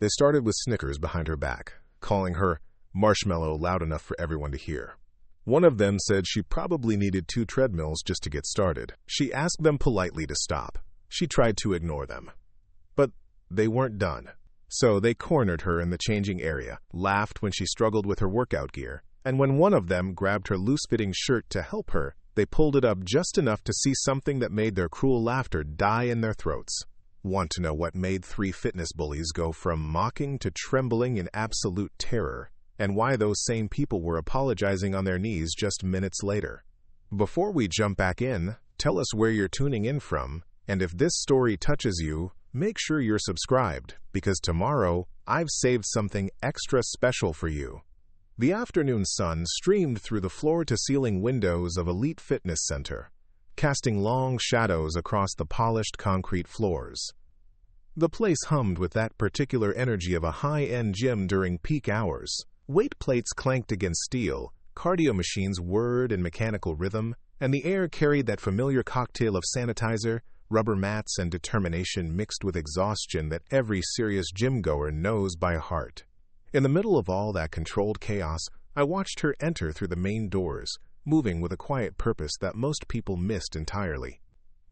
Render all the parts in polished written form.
They started with snickers behind her back, calling her marshmallow loud enough for everyone to hear. One of them said she probably needed 2 treadmills just to get started. She asked them politely to stop. She tried to ignore them. But they weren't done. So they cornered her in the changing area, laughed when she struggled with her workout gear, and when one of them grabbed her loose-fitting shirt to help her, they pulled it up just enough to see something that made their cruel laughter die in their throats. Want to know what made 3 fitness bullies go from mocking to trembling in absolute terror, and why those same people were apologizing on their knees just minutes later? Before we jump back in, tell us where you're tuning in from, and if this story touches you, make sure you're subscribed, because tomorrow I've saved something extra special for you. The afternoon sun streamed through the floor-to-ceiling windows of Elite Fitness Center, casting long shadows across the polished concrete floors. The place hummed with that particular energy of a high-end gym during peak hours. Weight plates clanked against steel, cardio machines whirred in mechanical rhythm, and the air carried that familiar cocktail of sanitizer, rubber mats, and determination mixed with exhaustion that every serious gym-goer knows by heart. In the middle of all that controlled chaos, I watched her enter through the main doors, moving with a quiet purpose that most people missed entirely.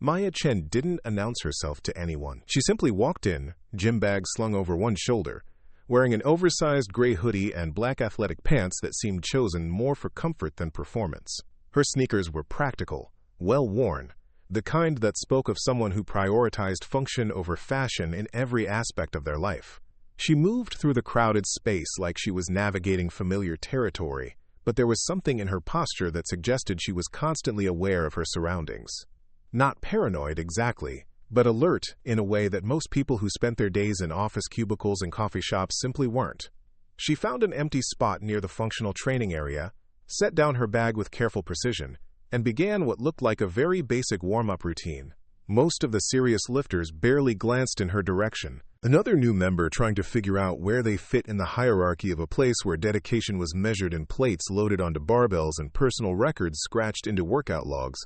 Maya Chen didn't announce herself to anyone. She simply walked in, gym bag slung over one shoulder, wearing an oversized gray hoodie and black athletic pants that seemed chosen more for comfort than performance. Her sneakers were practical, well-worn, the kind that spoke of someone who prioritized function over fashion in every aspect of their life. She moved through the crowded space like she was navigating familiar territory, but there was something in her posture that suggested she was constantly aware of her surroundings. Not paranoid exactly, but alert in a way that most people who spent their days in office cubicles and coffee shops simply weren't. She found an empty spot near the functional training area, set down her bag with careful precision, and began what looked like a very basic warm-up routine. Most of the serious lifters barely glanced in her direction. Another new member trying to figure out where they fit in the hierarchy of a place where dedication was measured in plates loaded onto barbells and personal records scratched into workout logs.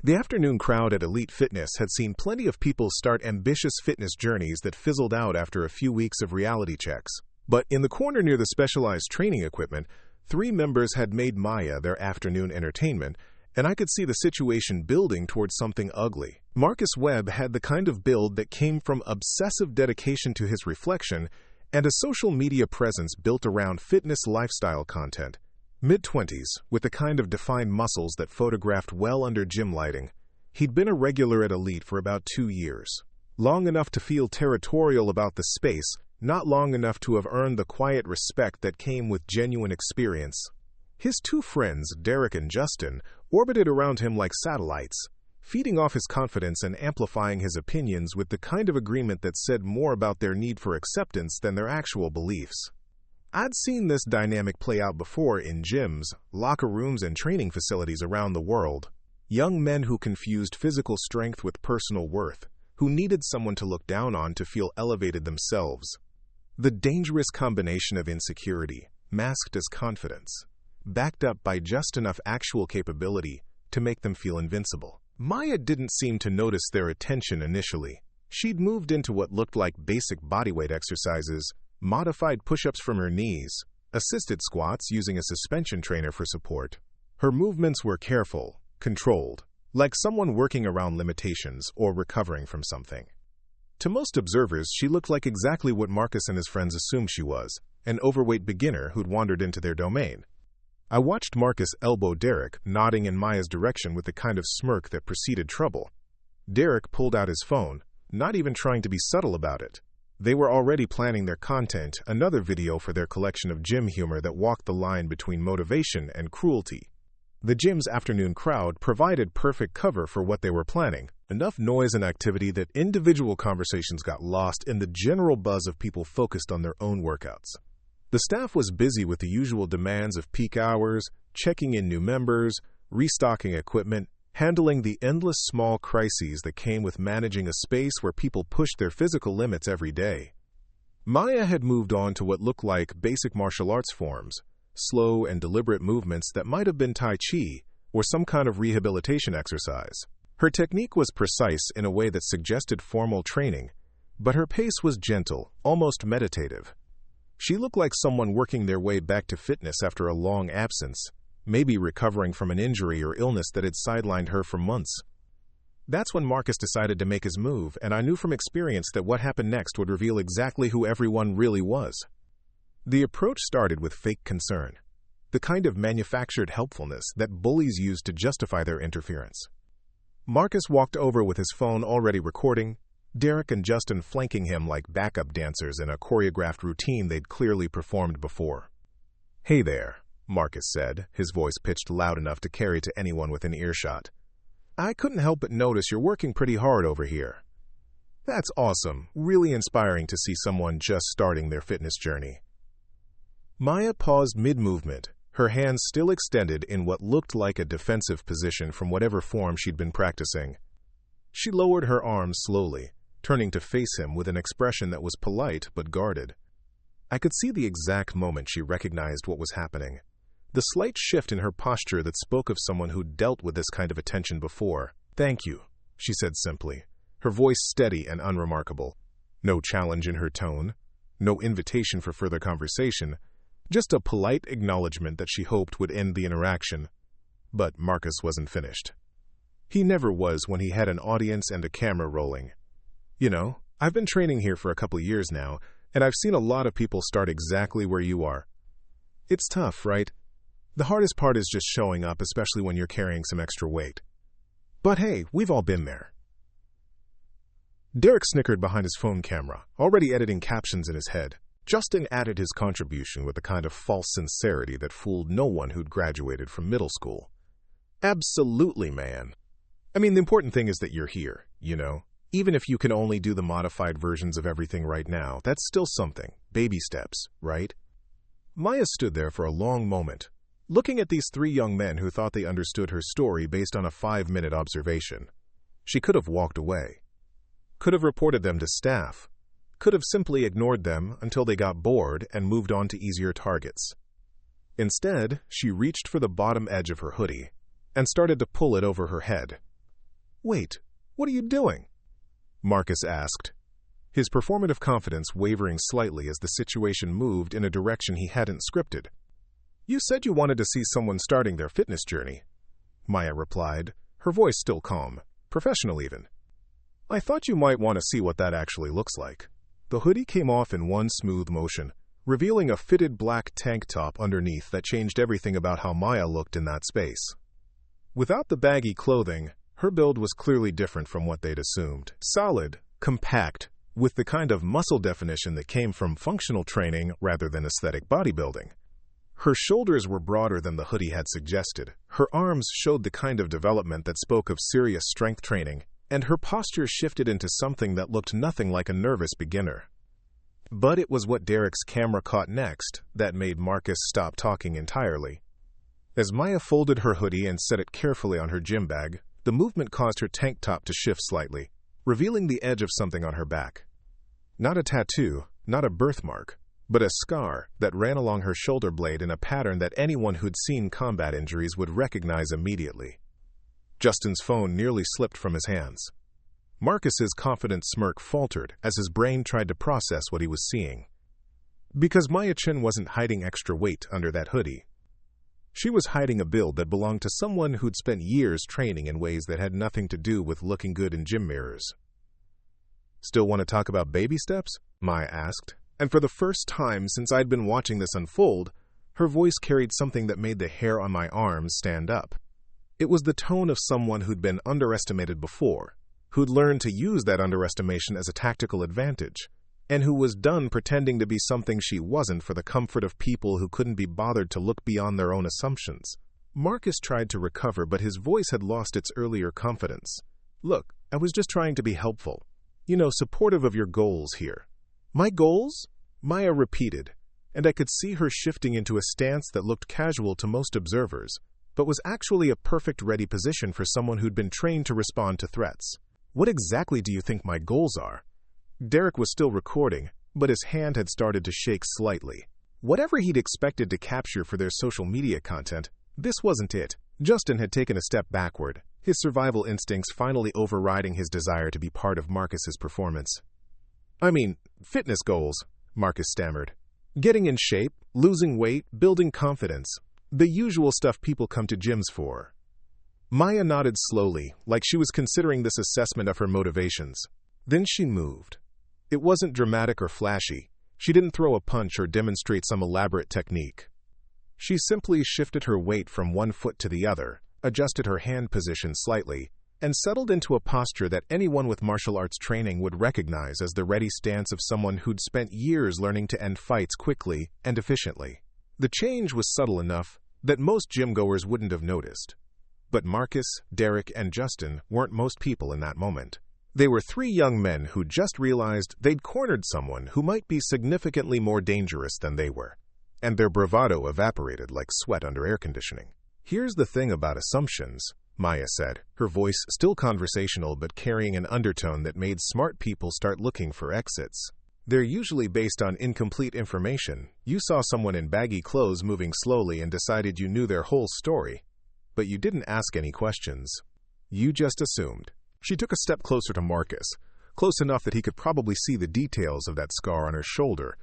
The afternoon crowd at Elite Fitness had seen plenty of people start ambitious fitness journeys that fizzled out after a few weeks of reality checks. But in the corner near the specialized training equipment, 3 members had made Maya their afternoon entertainment, and I could see the situation building towards something ugly. Marcus Webb had the kind of build that came from obsessive dedication to his reflection and a social media presence built around fitness lifestyle content. Mid-20s, with the kind of defined muscles that photographed well under gym lighting, he'd been a regular at Elite for about 2 years. Long enough to feel territorial about the space, not long enough to have earned the quiet respect that came with genuine experience. His 2 friends, Derek and Justin, orbited around him like satellites, feeding off his confidence and amplifying his opinions with the kind of agreement that said more about their need for acceptance than their actual beliefs. I'd seen this dynamic play out before in gyms, locker rooms, and training facilities around the world. Young men who confused physical strength with personal worth, who needed someone to look down on to feel elevated themselves. The dangerous combination of insecurity, masked as confidence, backed up by just enough actual capability to make them feel invincible. Maya didn't seem to notice their attention initially. She'd moved into what looked like basic bodyweight exercises, modified push-ups from her knees, assisted squats using a suspension trainer for support. Her movements were careful, controlled, like someone working around limitations or recovering from something. To most observers, she looked like exactly what Marcus and his friends assumed she was, an overweight beginner who'd wandered into their domain. I watched Marcus elbow Derek, nodding in Maya's direction with the kind of smirk that preceded trouble. Derek pulled out his phone, not even trying to be subtle about it. They were already planning their content, another video for their collection of gym humor that walked the line between motivation and cruelty. The gym's afternoon crowd provided perfect cover for what they were planning, enough noise and activity that individual conversations got lost in the general buzz of people focused on their own workouts. The staff was busy with the usual demands of peak hours, checking in new members, restocking equipment, handling the endless small crises that came with managing a space where people pushed their physical limits every day. Maya had moved on to what looked like basic martial arts forms, slow and deliberate movements that might have been Tai Chi or some kind of rehabilitation exercise. Her technique was precise in a way that suggested formal training, but her pace was gentle, almost meditative. She looked like someone working their way back to fitness after a long absence, maybe recovering from an injury or illness that had sidelined her for months. That's when Marcus decided to make his move, and I knew from experience that what happened next would reveal exactly who everyone really was. The approach started with fake concern, the kind of manufactured helpfulness that bullies use to justify their interference. Marcus walked over with his phone already recording, Derek and Justin flanking him like backup dancers in a choreographed routine they'd clearly performed before. "Hey there," Marcus said, his voice pitched loud enough to carry to anyone within earshot. "I couldn't help but notice you're working pretty hard over here." "That's awesome. Really inspiring to see someone just starting their fitness journey." Maya paused mid-movement, her hands still extended in what looked like a defensive position from whatever form she'd been practicing. She lowered her arms slowly, turning to face him with an expression that was polite but guarded. I could see the exact moment she recognized what was happening. The slight shift in her posture that spoke of someone who'd dealt with this kind of attention before. "Thank you," she said simply, her voice steady and unremarkable. No challenge in her tone, no invitation for further conversation, just a polite acknowledgement that she hoped would end the interaction. But Marcus wasn't finished. He never was when he had an audience and a camera rolling. "You know, I've been training here for a couple years now, and I've seen a lot of people start exactly where you are. It's tough, right? The hardest part is just showing up, especially when you're carrying some extra weight. But hey, we've all been there." Derek snickered behind his phone camera, already editing captions in his head. Justin added his contribution with the kind of false sincerity that fooled no one who'd graduated from middle school. "Absolutely, man. I mean, the important thing is that you're here, you know? Even if you can only do the modified versions of everything right now, that's still something. Baby steps, right?" Maya stood there for a long moment, looking at these three young men who thought they understood her story based on a 5-minute observation. She could have walked away, could have reported them to staff, could have simply ignored them until they got bored and moved on to easier targets. Instead, she reached for the bottom edge of her hoodie and started to pull it over her head. "Wait, what are you doing?" Marcus asked, his performative confidence wavering slightly as the situation moved in a direction he hadn't scripted. "You said you wanted to see someone starting their fitness journey," Maya replied, her voice still calm, professional even. "I thought you might want to see what that actually looks like." The hoodie came off in one smooth motion, revealing a fitted black tank top underneath that changed everything about how Maya looked in that space. Without the baggy clothing, her build was clearly different from what they'd assumed. Solid, compact, with the kind of muscle definition that came from functional training rather than aesthetic bodybuilding. Her shoulders were broader than the hoodie had suggested, her arms showed the kind of development that spoke of serious strength training, and her posture shifted into something that looked nothing like a nervous beginner. But it was what Derek's camera caught next that made Marcus stop talking entirely. As Maya folded her hoodie and set it carefully on her gym bag, the movement caused her tank top to shift slightly, revealing the edge of something on her back. Not a tattoo, not a birthmark, but a scar that ran along her shoulder blade in a pattern that anyone who'd seen combat injuries would recognize immediately. Justin's phone nearly slipped from his hands. Marcus's confident smirk faltered as his brain tried to process what he was seeing. Because Maya Chin wasn't hiding extra weight under that hoodie. She was hiding a build that belonged to someone who'd spent years training in ways that had nothing to do with looking good in gym mirrors. "Still want to talk about baby steps?" Maya asked, and for the first time since I'd been watching this unfold, her voice carried something that made the hair on my arms stand up. It was the tone of someone who'd been underestimated before, who'd learned to use that underestimation as a tactical advantage, and who was done pretending to be something she wasn't for the comfort of people who couldn't be bothered to look beyond their own assumptions. Marcus tried to recover, but his voice had lost its earlier confidence. "Look, I was just trying to be helpful. You know, supportive of your goals here." "My goals?" Maya repeated, and I could see her shifting into a stance that looked casual to most observers, but was actually a perfect ready position for someone who'd been trained to respond to threats. "What exactly do you think my goals are?" Derek was still recording, but his hand had started to shake slightly. Whatever he'd expected to capture for their social media content, this wasn't it. Justin had taken a step backward, his survival instincts finally overriding his desire to be part of Marcus's performance. I mean, fitness goals, Marcus stammered. Getting in shape, losing weight, building confidence. The usual stuff people come to gyms for. Maya nodded slowly, like she was considering this assessment of her motivations. Then she moved. It wasn't dramatic or flashy. She didn't throw a punch or demonstrate some elaborate technique. She simply shifted her weight from one foot to the other, adjusted her hand position slightly, and settled into a posture that anyone with martial arts training would recognize as the ready stance of someone who'd spent years learning to end fights quickly and efficiently. The change was subtle enough that most gym-goers wouldn't have noticed. But Marcus, Derek, and Justin weren't most people in that moment. They were three young men who just realized they'd cornered someone who might be significantly more dangerous than they were, and their bravado evaporated like sweat under air conditioning. Here's the thing about assumptions, Maya said, her voice still conversational but carrying an undertone that made smart people start looking for exits. They're usually based on incomplete information. You saw someone in baggy clothes moving slowly and decided you knew their whole story. But you didn't ask any questions. You just assumed. She took a step closer to Marcus, close enough that he could probably see the details of that scar on her shoulder,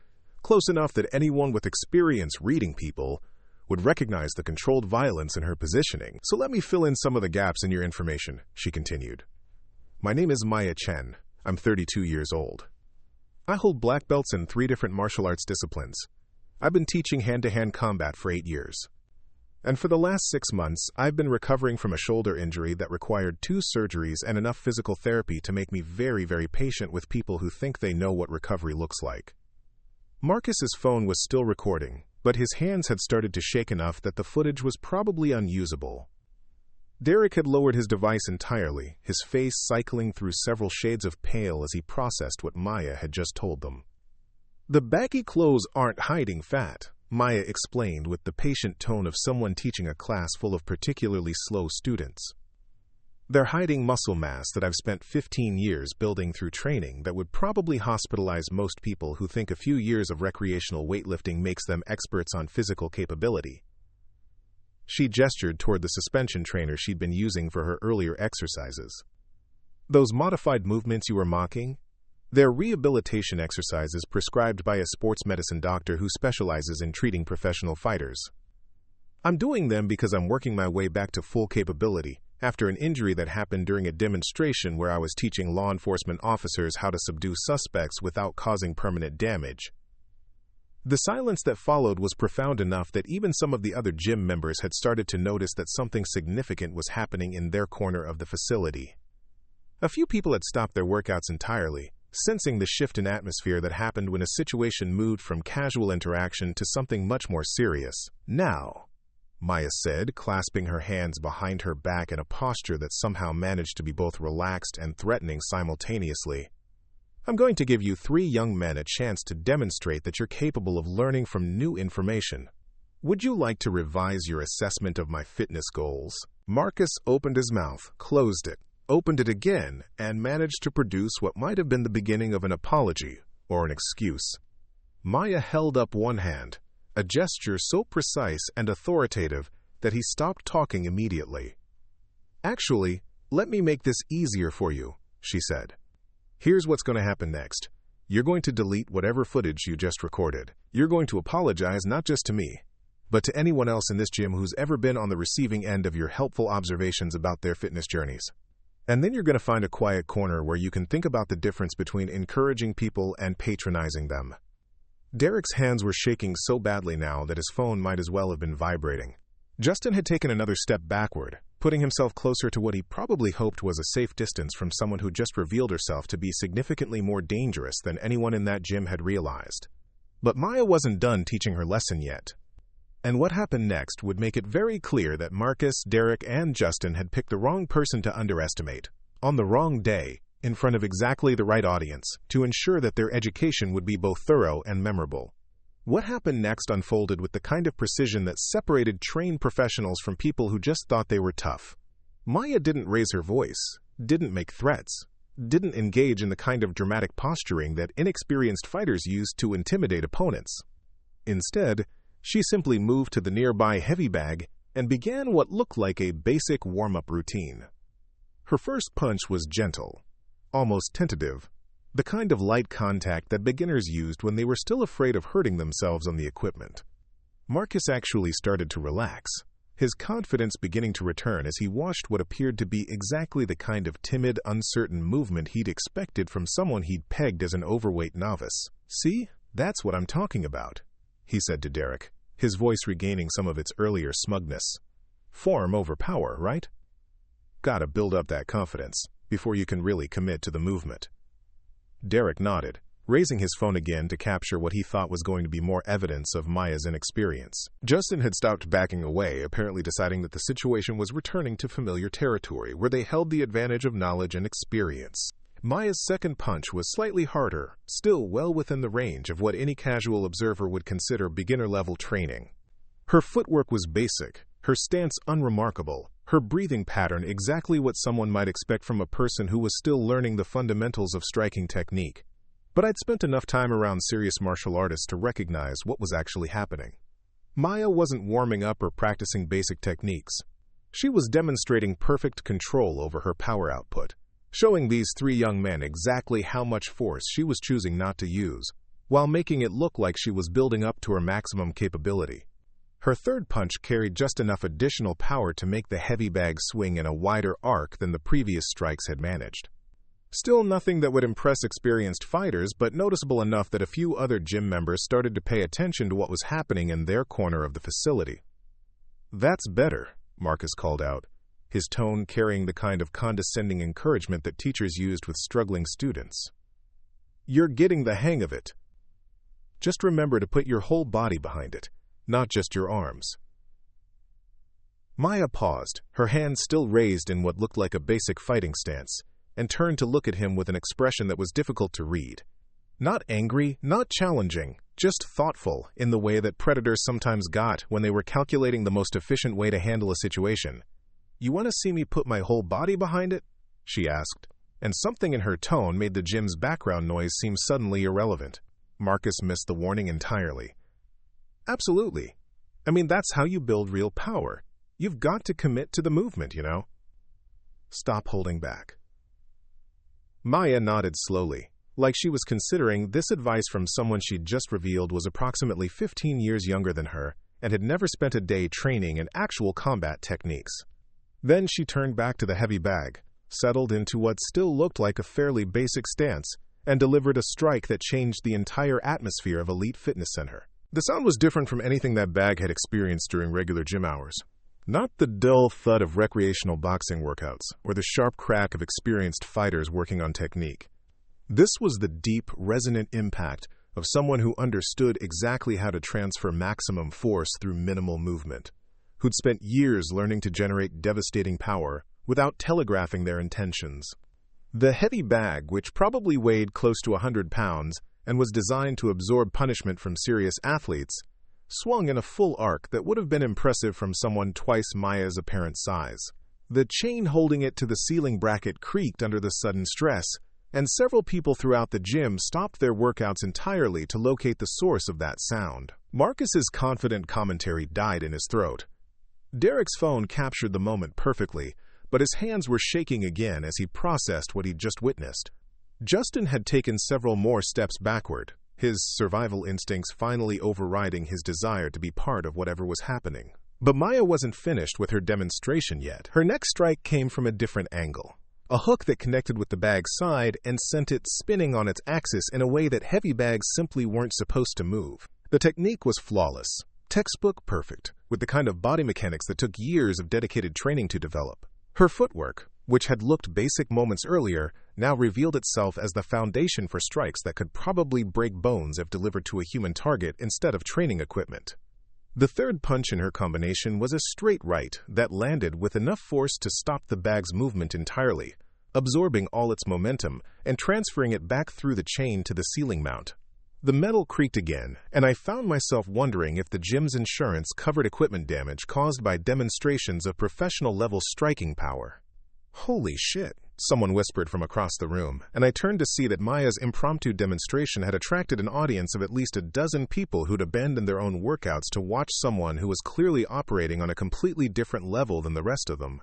close enough that anyone with experience reading people would recognize the controlled violence in her positioning. So let me fill in some of the gaps in your information, she continued. My name is Maya Chen. I'm 32 years old. I hold black belts in 3 different martial arts disciplines. I've been teaching hand-to-hand combat for 8 years. And for the last 6 months, I've been recovering from a shoulder injury that required 2 surgeries and enough physical therapy to make me very, very patient with people who think they know what recovery looks like. Marcus's phone was still recording, but his hands had started to shake enough that the footage was probably unusable. Derek had lowered his device entirely, his face cycling through several shades of pale as he processed what Maya had just told them. The baggy clothes aren't hiding fat, Maya explained with the patient tone of someone teaching a class full of particularly slow students. They're hiding muscle mass that I've spent 15 years building through training that would probably hospitalize most people who think a few years of recreational weightlifting makes them experts on physical capability. She gestured toward the suspension trainer she'd been using for her earlier exercises. Those modified movements you were mocking? They're rehabilitation exercises prescribed by a sports medicine doctor who specializes in treating professional fighters. I'm doing them because I'm working my way back to full capability after an injury that happened during a demonstration where I was teaching law enforcement officers how to subdue suspects without causing permanent damage. The silence that followed was profound enough that even some of the other gym members had started to notice that something significant was happening in their corner of the facility. A few people had stopped their workouts entirely, sensing the shift in atmosphere that happened when a situation moved from casual interaction to something much more serious. Now, Maya said, clasping her hands behind her back in a posture that somehow managed to be both relaxed and threatening simultaneously. I'm going to give you 3 young men a chance to demonstrate that you're capable of learning from new information. Would you like to revise your assessment of my fitness goals? Marcus opened his mouth, closed it, opened it again, and managed to produce what might have been the beginning of an apology or an excuse. Maya held up one hand, a gesture so precise and authoritative that he stopped talking immediately. Actually, let me make this easier for you, she said. Here's what's going to happen next. You're going to delete whatever footage you just recorded. You're going to apologize not just to me, but to anyone else in this gym who's ever been on the receiving end of your helpful observations about their fitness journeys. And then you're going to find a quiet corner where you can think about the difference between encouraging people and patronizing them. Derek's hands were shaking so badly now that his phone might as well have been vibrating. Justin had taken another step backward, putting himself closer to what he probably hoped was a safe distance from someone who just revealed herself to be significantly more dangerous than anyone in that gym had realized. But Maya wasn't done teaching her lesson yet. And what happened next would make it very clear that Marcus, Derek, and Justin had picked the wrong person to underestimate, on the wrong day, in front of exactly the right audience, to ensure that their education would be both thorough and memorable. What happened next unfolded with the kind of precision that separated trained professionals from people who just thought they were tough. Maya didn't raise her voice, didn't make threats, didn't engage in the kind of dramatic posturing that inexperienced fighters use to intimidate opponents. Instead, she simply moved to the nearby heavy bag and began what looked like a basic warm-up routine. Her first punch was gentle, almost tentative, the kind of light contact that beginners used when they were still afraid of hurting themselves on the equipment. Marcus actually started to relax, his confidence beginning to return as he watched what appeared to be exactly the kind of timid, uncertain movement he'd expected from someone he'd pegged as an overweight novice. "See, that's what I'm talking about," he said to Derek, his voice regaining some of its earlier smugness. "Form over power, right? Gotta build up that confidence before you can really commit to the movement." Derek nodded, raising his phone again to capture what he thought was going to be more evidence of Maya's inexperience. Justin had stopped backing away, apparently deciding that the situation was returning to familiar territory where they held the advantage of knowledge and experience. Maya's second punch was slightly harder, still well within the range of what any casual observer would consider beginner-level training. Her footwork was basic, her stance unremarkable, her breathing pattern exactly what someone might expect from a person who was still learning the fundamentals of striking technique. But I'd spent enough time around serious martial artists to recognize what was actually happening. Maya wasn't warming up or practicing basic techniques. She was demonstrating perfect control over her power output, showing these three young men exactly how much force she was choosing not to use, while making it look like she was building up to her maximum capability. Her third punch carried just enough additional power to make the heavy bag swing in a wider arc than the previous strikes had managed. Still nothing that would impress experienced fighters, but noticeable enough that a few other gym members started to pay attention to what was happening in their corner of the facility. "That's better," Marcus called out, his tone carrying the kind of condescending encouragement that teachers used with struggling students. "You're getting the hang of it. Just remember to put your whole body behind it, not just your arms." Maya paused, her hands still raised in what looked like a basic fighting stance, and turned to look at him with an expression that was difficult to read. Not angry, not challenging, just thoughtful in the way that predators sometimes got when they were calculating the most efficient way to handle a situation. "You want to see me put my whole body behind it?" she asked, and something in her tone made the gym's background noise seem suddenly irrelevant. Marcus missed the warning entirely. "Absolutely. I mean, that's how you build real power. You've got to commit to the movement, you know. Stop holding back." Maya nodded slowly, like she was considering this advice from someone she'd just revealed was approximately 15 years younger than her and had never spent a day training in actual combat techniques. Then she turned back to the heavy bag, settled into what still looked like a fairly basic stance, and delivered a strike that changed the entire atmosphere of Elite Fitness Center. The sound was different from anything that bag had experienced during regular gym hours. Not the dull thud of recreational boxing workouts, or the sharp crack of experienced fighters working on technique. This was the deep, resonant impact of someone who understood exactly how to transfer maximum force through minimal movement, who'd spent years learning to generate devastating power without telegraphing their intentions. The heavy bag, which probably weighed close to 100 pounds and was designed to absorb punishment from serious athletes, swung in a full arc that would have been impressive from someone twice Maya's apparent size. The chain holding it to the ceiling bracket creaked under the sudden stress, and several people throughout the gym stopped their workouts entirely to locate the source of that sound. Marcus's confident commentary died in his throat. Derek's phone captured the moment perfectly, but his hands were shaking again as he processed what he'd just witnessed. Justin had taken several more steps backward, his survival instincts finally overriding his desire to be part of whatever was happening. But Maya wasn't finished with her demonstration yet. Her next strike came from a different angle. A hook that connected with the bag's side and sent it spinning on its axis in a way that heavy bags simply weren't supposed to move. The technique was flawless, textbook perfect, with the kind of body mechanics that took years of dedicated training to develop. Her footwork, which had looked basic moments earlier, now revealed itself as the foundation for strikes that could probably break bones if delivered to a human target instead of training equipment. The third punch in her combination was a straight right that landed with enough force to stop the bag's movement entirely, absorbing all its momentum and transferring it back through the chain to the ceiling mount. The metal creaked again, and I found myself wondering if the gym's insurance covered equipment damage caused by demonstrations of professional-level striking power. "Holy shit," someone whispered from across the room, and I turned to see that Maya's impromptu demonstration had attracted an audience of at least a dozen people who'd abandoned their own workouts to watch someone who was clearly operating on a completely different level than the rest of them.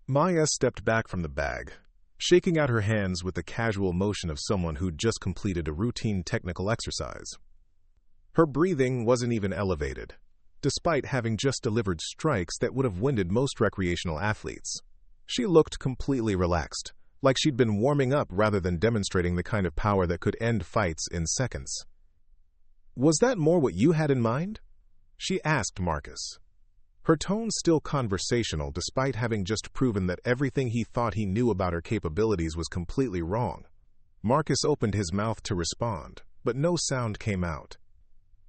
Maya stepped back from the bag. shaking out her hands with the casual motion of someone who'd just completed a routine technical exercise. Her breathing wasn't even elevated, despite having just delivered strikes that would have winded most recreational athletes. She looked completely relaxed, like she'd been warming up rather than demonstrating the kind of power that could end fights in seconds. "Was that more what you had in mind?" she asked Marcus. Her tone still conversational despite having just proven that everything he thought he knew about her capabilities was completely wrong. Marcus opened his mouth to respond, but no sound came out.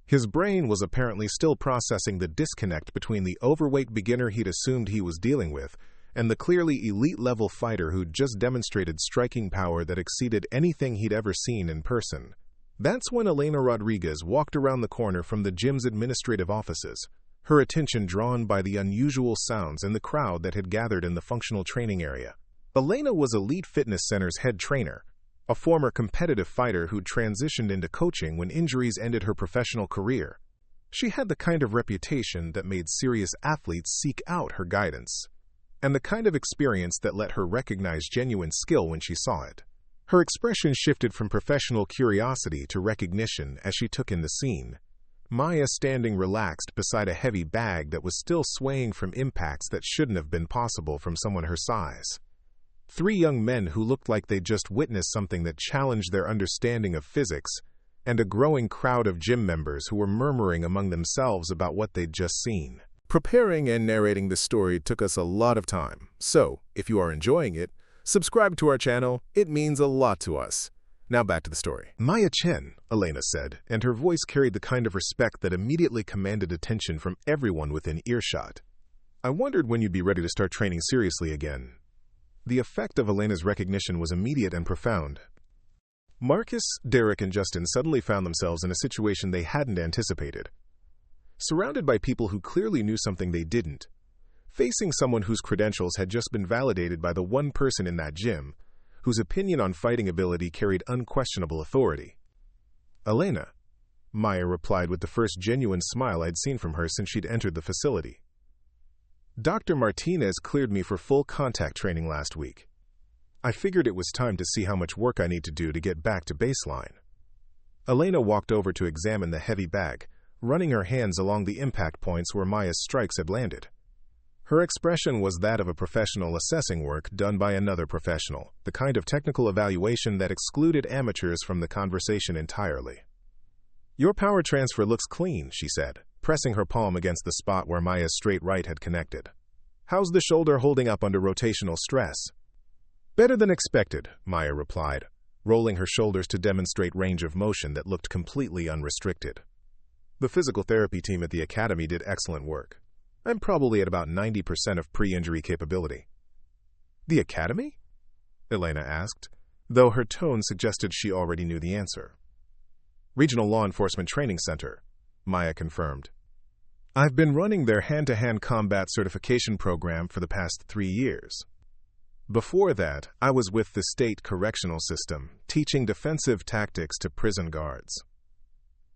His brain was apparently still processing the disconnect between the overweight beginner he'd assumed he was dealing with and the clearly elite-level fighter who'd just demonstrated striking power that exceeded anything he'd ever seen in person. That's when Elena Rodriguez walked around the corner from the gym's administrative offices, her attention drawn by the unusual sounds in the crowd that had gathered in the functional training area. Elena was Elite Fitness Center's head trainer, a former competitive fighter who'd transitioned into coaching when injuries ended her professional career. She had the kind of reputation that made serious athletes seek out her guidance, and the kind of experience that let her recognize genuine skill when she saw it. Her expression shifted from professional curiosity to recognition as she took in the scene. Maya standing relaxed beside a heavy bag that was still swaying from impacts that shouldn't have been possible from someone her size. Three young men who looked like they'd just witnessed something that challenged their understanding of physics, and a growing crowd of gym members who were murmuring among themselves about what they'd just seen. Preparing and narrating this story took us a lot of time, so if you are enjoying it, subscribe to our channel. It means a lot to us. Now back to the story. "Maya Chen," Elena said, and her voice carried the kind of respect that immediately commanded attention from everyone within earshot. "I wondered when you'd be ready to start training seriously again." The effect of Elena's recognition was immediate and profound. Marcus, Derek, and Justin suddenly found themselves in a situation they hadn't anticipated. Surrounded by people who clearly knew something they didn't, facing someone whose credentials had just been validated by the one person in that gym, whose opinion on fighting ability carried unquestionable authority. "Elena," Maya replied with the first genuine smile I'd seen from her since she'd entered the facility. "Dr. Martinez cleared me for full contact training last week. I figured it was time to see how much work I need to do to get back to baseline." Elena walked over to examine the heavy bag, running her hands along the impact points where Maya's strikes had landed. Her expression was that of a professional assessing work done by another professional, the kind of technical evaluation that excluded amateurs from the conversation entirely. "Your power transfer looks clean," she said, pressing her palm against the spot where Maya's straight right had connected. "How's the shoulder holding up under rotational stress?" "Better than expected," Maya replied, rolling her shoulders to demonstrate range of motion that looked completely unrestricted. "The physical therapy team at the academy did excellent work. I'm probably at about 90% of pre-injury capability." "The academy?" Elena asked, though her tone suggested she already knew the answer. "Regional Law Enforcement Training Center," Maya confirmed. "I've been running their hand-to-hand combat certification program for the past 3 years. Before that, I was with the state correctional system, teaching defensive tactics to prison guards."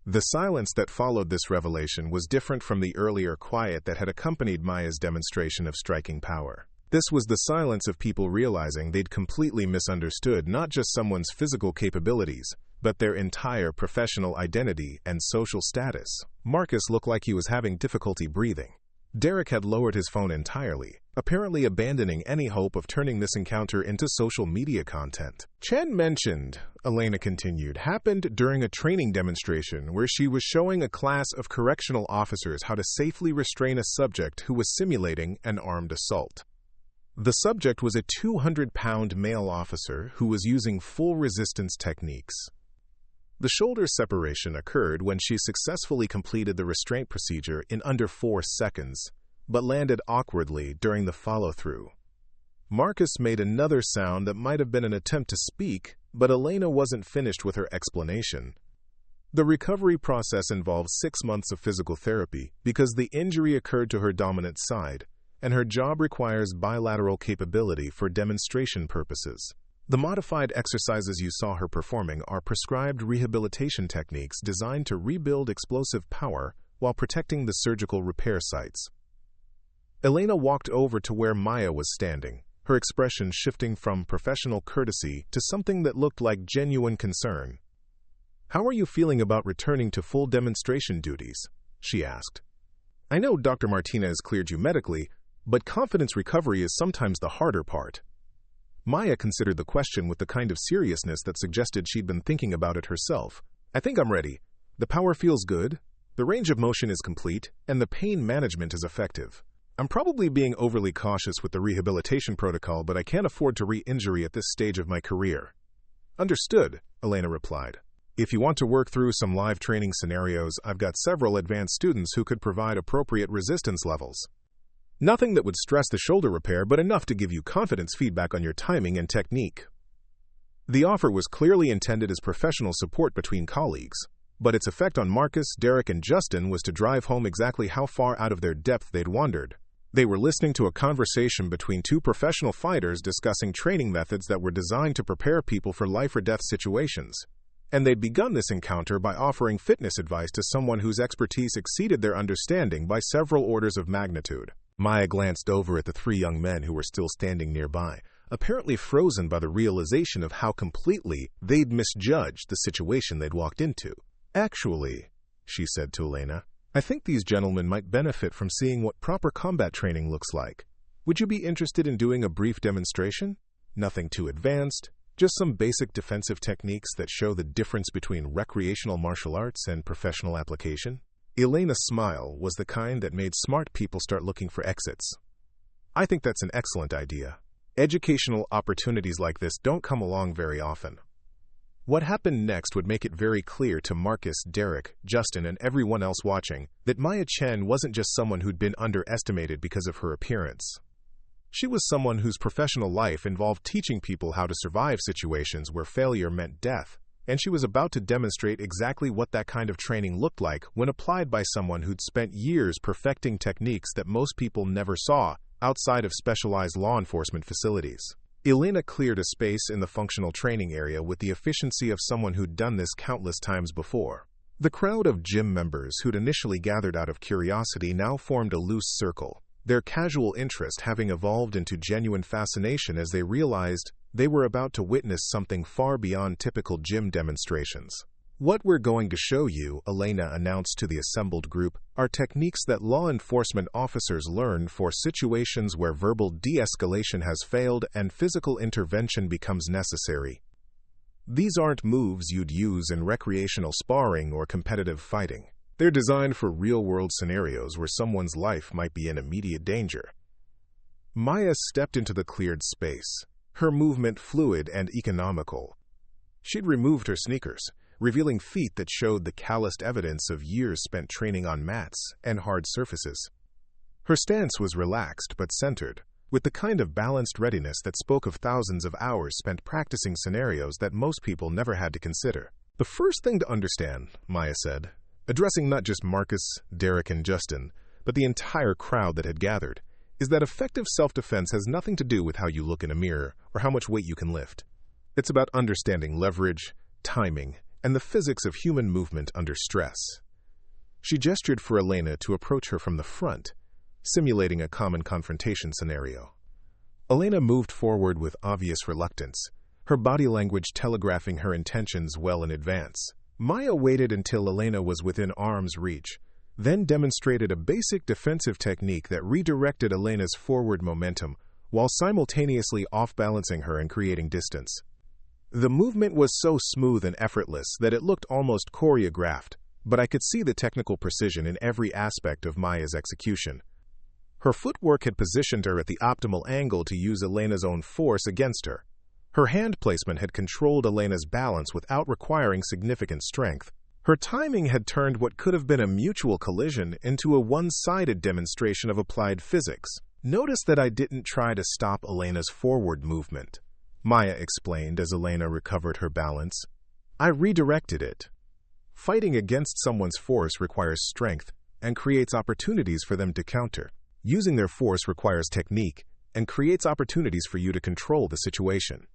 The silence that followed this revelation was different from the earlier quiet that had accompanied Maya's demonstration of striking power. This was the silence of people realizing they'd completely misunderstood not just someone's physical capabilities, but their entire professional identity and social status. Marcus looked like he was having difficulty breathing. Derek had lowered his phone entirely, apparently abandoning any hope of turning this encounter into social media content. "Chen mentioned," Elena continued, "happened during a training demonstration where she was showing a class of correctional officers how to safely restrain a subject who was simulating an armed assault. The subject was a 200-pound male officer who was using full resistance techniques. The shoulder separation occurred when she successfully completed the restraint procedure in under 4 seconds, but landed awkwardly during the follow-through." Marcus made another sound that might have been an attempt to speak, but Elena wasn't finished with her explanation. "The recovery process involves 6 months of physical therapy because the injury occurred to her dominant side, and her job requires bilateral capability for demonstration purposes. The modified exercises you saw her performing are prescribed rehabilitation techniques designed to rebuild explosive power while protecting the surgical repair sites." Elena walked over to where Maya was standing, her expression shifting from professional courtesy to something that looked like genuine concern. "How are you feeling about returning to full demonstration duties?" she asked. "I know Dr. Martinez cleared you medically, but confidence recovery is sometimes the harder part." Maya considered the question with the kind of seriousness that suggested she'd been thinking about it herself. "I think I'm ready. The power feels good, the range of motion is complete, and the pain management is effective. I'm probably being overly cautious with the rehabilitation protocol, but I can't afford to re-injury at this stage of my career." "Understood," Elena replied. "If you want to work through some live training scenarios, I've got several advanced students who could provide appropriate resistance levels. Nothing that would stress the shoulder repair, but enough to give you confidence feedback on your timing and technique." The offer was clearly intended as professional support between colleagues, but its effect on Marcus, Derek, and Justin was to drive home exactly how far out of their depth they'd wandered. They were listening to a conversation between two professional fighters discussing training methods that were designed to prepare people for life-or-death situations. And they'd begun this encounter by offering fitness advice to someone whose expertise exceeded their understanding by several orders of magnitude. Maya glanced over at the three young men who were still standing nearby, apparently frozen by the realization of how completely they'd misjudged the situation they'd walked into. "Actually," she said to Elena, "I think these gentlemen might benefit from seeing what proper combat training looks like. Would you be interested in doing a brief demonstration? Nothing too advanced, just some basic defensive techniques that show the difference between recreational martial arts and professional application." Elena's smile was the kind that made smart people start looking for exits. "I think that's an excellent idea. Educational opportunities like this don't come along very often." What happened next would make it very clear to Marcus, Derek, Justin, and everyone else watching that Maya Chen wasn't just someone who'd been underestimated because of her appearance. She was someone whose professional life involved teaching people how to survive situations where failure meant death, and she was about to demonstrate exactly what that kind of training looked like when applied by someone who'd spent years perfecting techniques that most people never saw outside of specialized law enforcement facilities. Elena cleared a space in the functional training area with the efficiency of someone who'd done this countless times before. The crowd of gym members who'd initially gathered out of curiosity now formed a loose circle, their casual interest having evolved into genuine fascination as they realized they were about to witness something far beyond typical gym demonstrations. "What we're going to show you," Elena announced to the assembled group, "are techniques that law enforcement officers learn for situations where verbal de-escalation has failed and physical intervention becomes necessary. These aren't moves you'd use in recreational sparring or competitive fighting. They're designed for real-world scenarios where someone's life might be in immediate danger." Maya stepped into the cleared space, her movement fluid and economical. She'd removed her sneakers, revealing feet that showed the calloused evidence of years spent training on mats and hard surfaces. Her stance was relaxed but centered, with the kind of balanced readiness that spoke of thousands of hours spent practicing scenarios that most people never had to consider. "The first thing to understand," Maya said, addressing not just Marcus, Derek, and Justin, but the entire crowd that had gathered, "is that effective self-defense has nothing to do with how you look in a mirror or how much weight you can lift. It's about understanding leverage, timing, and the physics of human movement under stress." She gestured for Elena to approach her from the front, simulating a common confrontation scenario. Elena moved forward with obvious reluctance, her body language telegraphing her intentions well in advance. Maya waited until Elena was within arm's reach, then demonstrated a basic defensive technique that redirected Elena's forward momentum while simultaneously off-balancing her and creating distance. The movement was so smooth and effortless that it looked almost choreographed, but I could see the technical precision in every aspect of Maya's execution. Her footwork had positioned her at the optimal angle to use Elena's own force against her. Her hand placement had controlled Elena's balance without requiring significant strength. Her timing had turned what could have been a mutual collision into a one-sided demonstration of applied physics. "Notice that I didn't try to stop Elena's forward movement," Maya explained as Elena recovered her balance. "I redirected it. Fighting against someone's force requires strength and creates opportunities for them to counter. Using their force requires technique and creates opportunities for you to control the situation."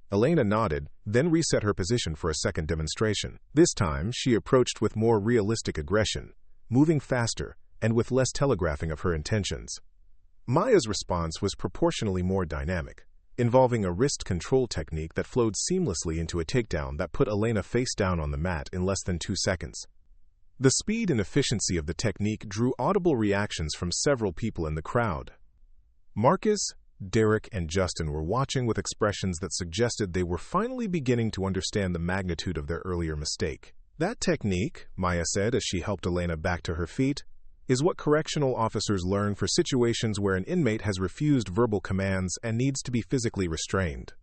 Elena nodded, then reset her position for a second demonstration. This time, she approached with more realistic aggression, moving faster and with less telegraphing of her intentions. Maya's response was proportionally more dynamic, involving a wrist control technique that flowed seamlessly into a takedown that put Elena face down on the mat in less than 2 seconds. The speed and efficiency of the technique drew audible reactions from several people in the crowd. Marcus, Derek, and Justin were watching with expressions that suggested they were finally beginning to understand the magnitude of their earlier mistake. "That technique," Maya said as she helped Elena back to her feet, "is what correctional officers learn for situations where an inmate has refused verbal commands and needs to be physically restrained.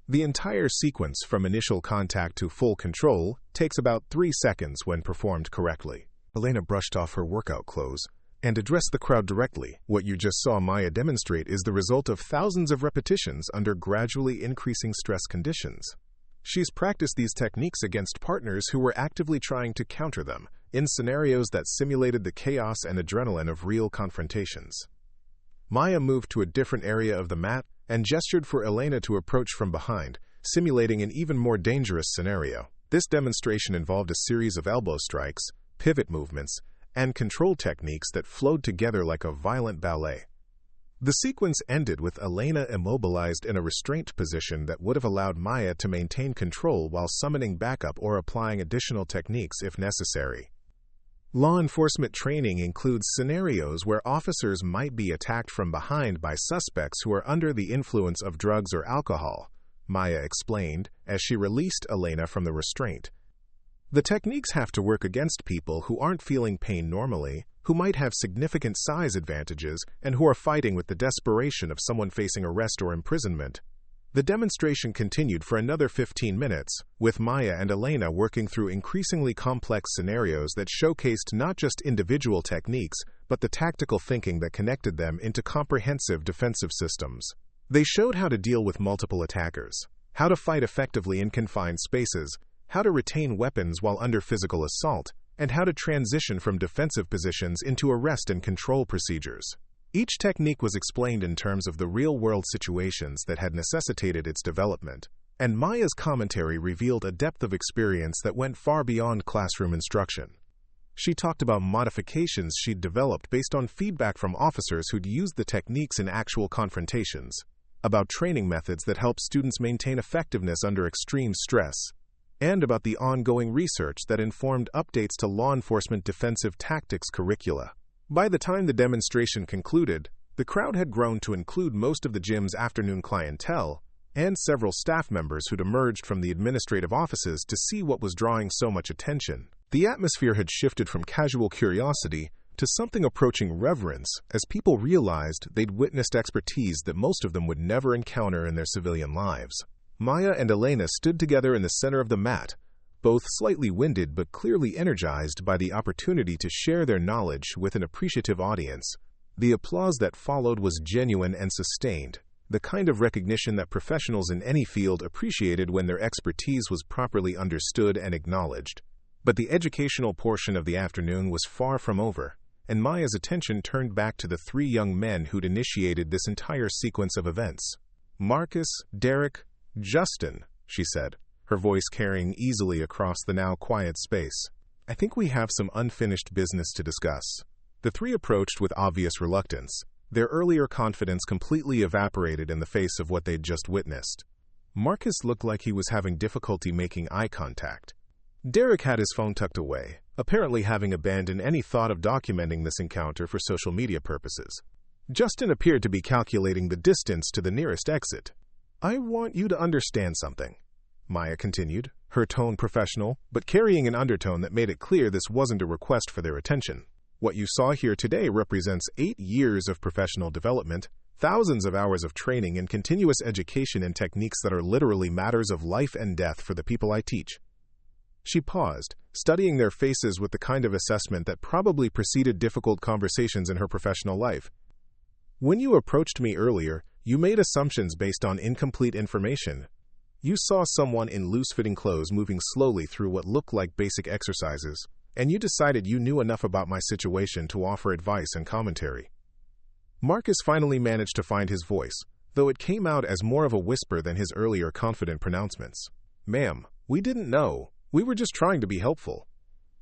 The entire sequence from initial contact to full control takes about 3 seconds when performed correctly." Elena brushed off her workout clothes and addressed the crowd directly. "What you just saw Maya demonstrate is the result of thousands of repetitions under gradually increasing stress conditions. She's practiced these techniques against partners who were actively trying to counter them, in scenarios that simulated the chaos and adrenaline of real confrontations." Maya moved to a different area of the mat and gestured for Elena to approach from behind, simulating an even more dangerous scenario. This demonstration involved a series of elbow strikes, pivot movements, and control techniques that flowed together like a violent ballet. The sequence ended with Elena immobilized in a restraint position that would have allowed Maya to maintain control while summoning backup or applying additional techniques if necessary. Law enforcement training includes scenarios where officers might be attacked from behind by suspects who are under the influence of drugs or alcohol, Maya explained as she released Elena from the restraint. "The techniques have to work against people who aren't feeling pain normally, who might have significant size advantages, and who are fighting with the desperation of someone facing arrest or imprisonment." The demonstration continued for another 15 minutes, with Maya and Elena working through increasingly complex scenarios that showcased not just individual techniques, but the tactical thinking that connected them into comprehensive defensive systems. They showed how to deal with multiple attackers, how to fight effectively in confined spaces, how to retain weapons while under physical assault, and how to transition from defensive positions into arrest and control procedures. Each technique was explained in terms of the real-world situations that had necessitated its development, and Maya's commentary revealed a depth of experience that went far beyond classroom instruction. She talked about modifications she'd developed based on feedback from officers who'd used the techniques in actual confrontations, about training methods that help students maintain effectiveness under extreme stress, and about the ongoing research that informed updates to law enforcement defensive tactics curricula. By the time the demonstration concluded, the crowd had grown to include most of the gym's afternoon clientele and several staff members who'd emerged from the administrative offices to see what was drawing so much attention. The atmosphere had shifted from casual curiosity to something approaching reverence as people realized they'd witnessed expertise that most of them would never encounter in their civilian lives. Maya and Elena stood together in the center of the mat, both slightly winded but clearly energized by the opportunity to share their knowledge with an appreciative audience. The applause that followed was genuine and sustained, the kind of recognition that professionals in any field appreciated when their expertise was properly understood and acknowledged. But the educational portion of the afternoon was far from over, and Maya's attention turned back to the 3 young men who'd initiated this entire sequence of events. "Marcus, Derek, Justin," she said, her voice carrying easily across the now quiet space. "I think we have some unfinished business to discuss." The 3 approached with obvious reluctance, their earlier confidence completely evaporated in the face of what they'd just witnessed. Marcus looked like he was having difficulty making eye contact. Derek had his phone tucked away, apparently having abandoned any thought of documenting this encounter for social media purposes. Justin appeared to be calculating the distance to the nearest exit. "I want you to understand something," Maya continued, her tone professional, but carrying an undertone that made it clear this wasn't a request for their attention. "What you saw here today represents 8 years of professional development, thousands of hours of training and continuous education in techniques that are literally matters of life and death for the people I teach." She paused, studying their faces with the kind of assessment that probably preceded difficult conversations in her professional life. "When you approached me earlier, you made assumptions based on incomplete information. You saw someone in loose-fitting clothes moving slowly through what looked like basic exercises, and you decided you knew enough about my situation to offer advice and commentary." Marcus finally managed to find his voice, though it came out as more of a whisper than his earlier confident pronouncements. "Ma'am, we didn't know. We were just trying to be helpful."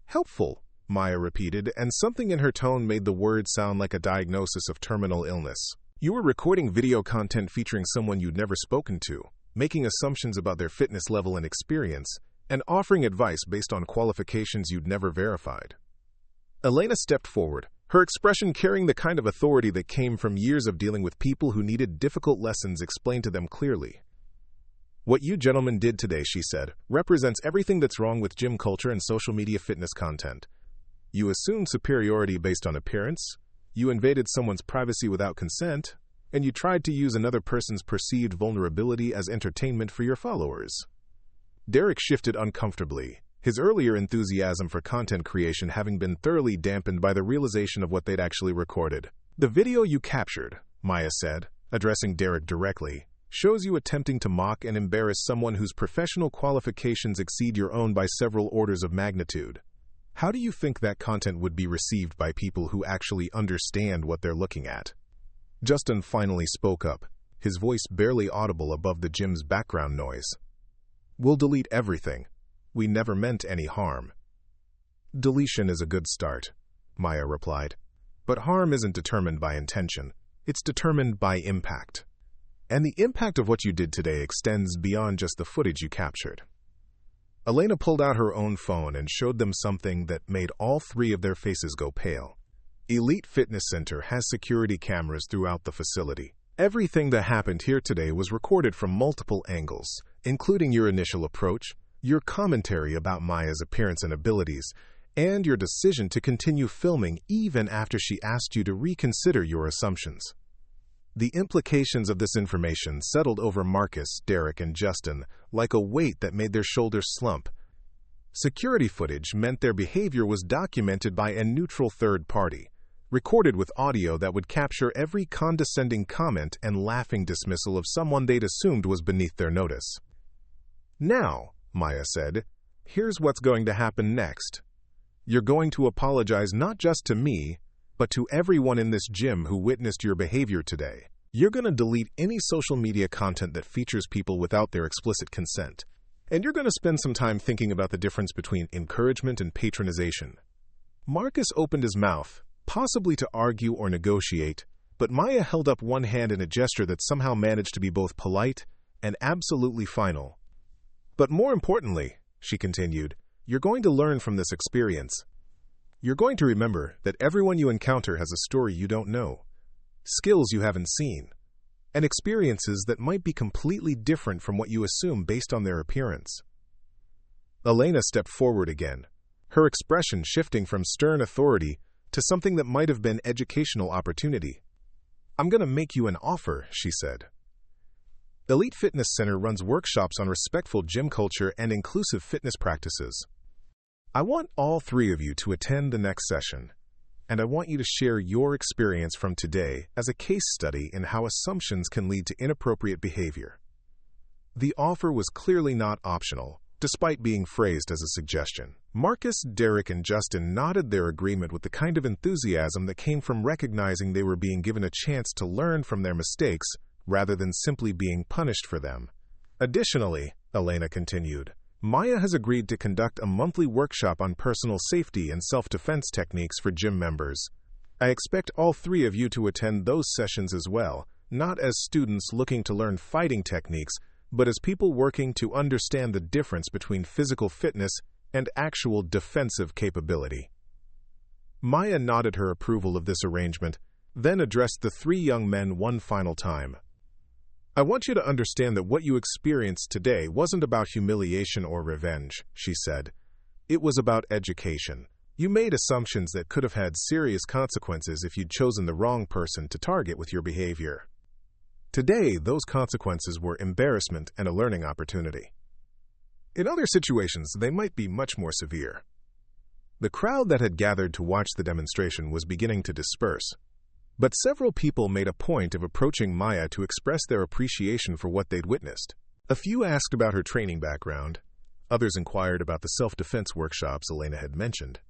"Helpful," Maya repeated, and something in her tone made the word sound like a diagnosis of terminal illness. You were recording video content featuring someone you'd never spoken to, making assumptions about their fitness level and experience, and offering advice based on qualifications you'd never verified. Elena stepped forward, her expression carrying the kind of authority that came from years of dealing with people who needed difficult lessons explained to them clearly. What you gentlemen did today, she said, represents everything that's wrong with gym culture and social media fitness content. You assumed superiority based on appearance, you invaded someone's privacy without consent, and you tried to use another person's perceived vulnerability as entertainment for your followers. Derek shifted uncomfortably, his earlier enthusiasm for content creation having been thoroughly dampened by the realization of what they'd actually recorded. The video you captured, Maya said, addressing Derek directly, shows you attempting to mock and embarrass someone whose professional qualifications exceed your own by several orders of magnitude. How do you think that content would be received by people who actually understand what they're looking at? Justin finally spoke up, his voice barely audible above the gym's background noise. We'll delete everything. We never meant any harm. Deletion is a good start, Maya replied. But harm isn't determined by intention. It's determined by impact. And the impact of what you did today extends beyond just the footage you captured. Elena pulled out her own phone and showed them something that made all three of their faces go pale. Elite Fitness Center has security cameras throughout the facility. Everything that happened here today was recorded from multiple angles, including your initial approach, your commentary about Maya's appearance and abilities, and your decision to continue filming even after she asked you to reconsider your assumptions. The implications of this information settled over Marcus, Derek, and Justin like a weight that made their shoulders slump. Security footage meant their behavior was documented by a neutral third party, recorded with audio that would capture every condescending comment and laughing dismissal of someone they'd assumed was beneath their notice. Now, Maya said, here's what's going to happen next. You're going to apologize not just to me, but to everyone in this gym who witnessed your behavior today. You're going to delete any social media content that features people without their explicit consent. And you're going to spend some time thinking about the difference between encouragement and patronization. Marcus opened his mouth, possibly to argue or negotiate, but Maya held up one hand in a gesture that somehow managed to be both polite and absolutely final. But more importantly, she continued, you're going to learn from this experience. You're going to remember that everyone you encounter has a story you don't know, skills you haven't seen, and experiences that might be completely different from what you assume based on their appearance. Elena stepped forward again, her expression shifting from stern authority to something that might have been educational opportunity. I'm going to make you an offer, she said. Elite Fitness Center runs workshops on respectful gym culture and inclusive fitness practices. I want all three of you to attend the next session, and I want you to share your experience from today as a case study in how assumptions can lead to inappropriate behavior. The offer was clearly not optional, despite being phrased as a suggestion. Marcus, Derek, and Justin nodded their agreement with the kind of enthusiasm that came from recognizing they were being given a chance to learn from their mistakes rather than simply being punished for them. Additionally, Elena continued, Maya has agreed to conduct a monthly workshop on personal safety and self-defense techniques for gym members. I expect all three of you to attend those sessions as well, not as students looking to learn fighting techniques, but as people working to understand the difference between physical fitness and actual defensive capability. Maya nodded her approval of this arrangement, then addressed the three young men one final time. I want you to understand that what you experienced today wasn't about humiliation or revenge, she said. It was about education. You made assumptions that could have had serious consequences if you'd chosen the wrong person to target with your behavior. Today, those consequences were embarrassment and a learning opportunity. In other situations, they might be much more severe. The crowd that had gathered to watch the demonstration was beginning to disperse. But several people made a point of approaching Maya to express their appreciation for what they'd witnessed. A few asked about her training background, others inquired about the self-defense workshops Elena had mentioned,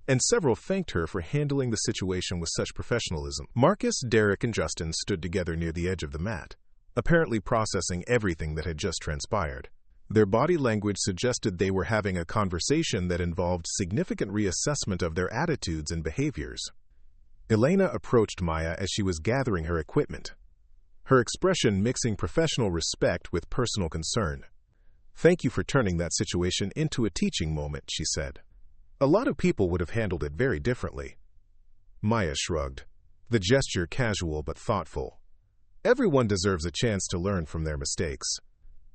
and several thanked her for handling the situation with such professionalism. Marcus, Derek, and Justin stood together near the edge of the mat, apparently processing everything that had just transpired. Their body language suggested they were having a conversation that involved significant reassessment of their attitudes and behaviors. Elena approached Maya as she was gathering her equipment, her expression mixing professional respect with personal concern. "Thank you for turning that situation into a teaching moment," she said. "A lot of people would have handled it very differently." Maya shrugged, the gesture casual but thoughtful. Everyone deserves a chance to learn from their mistakes.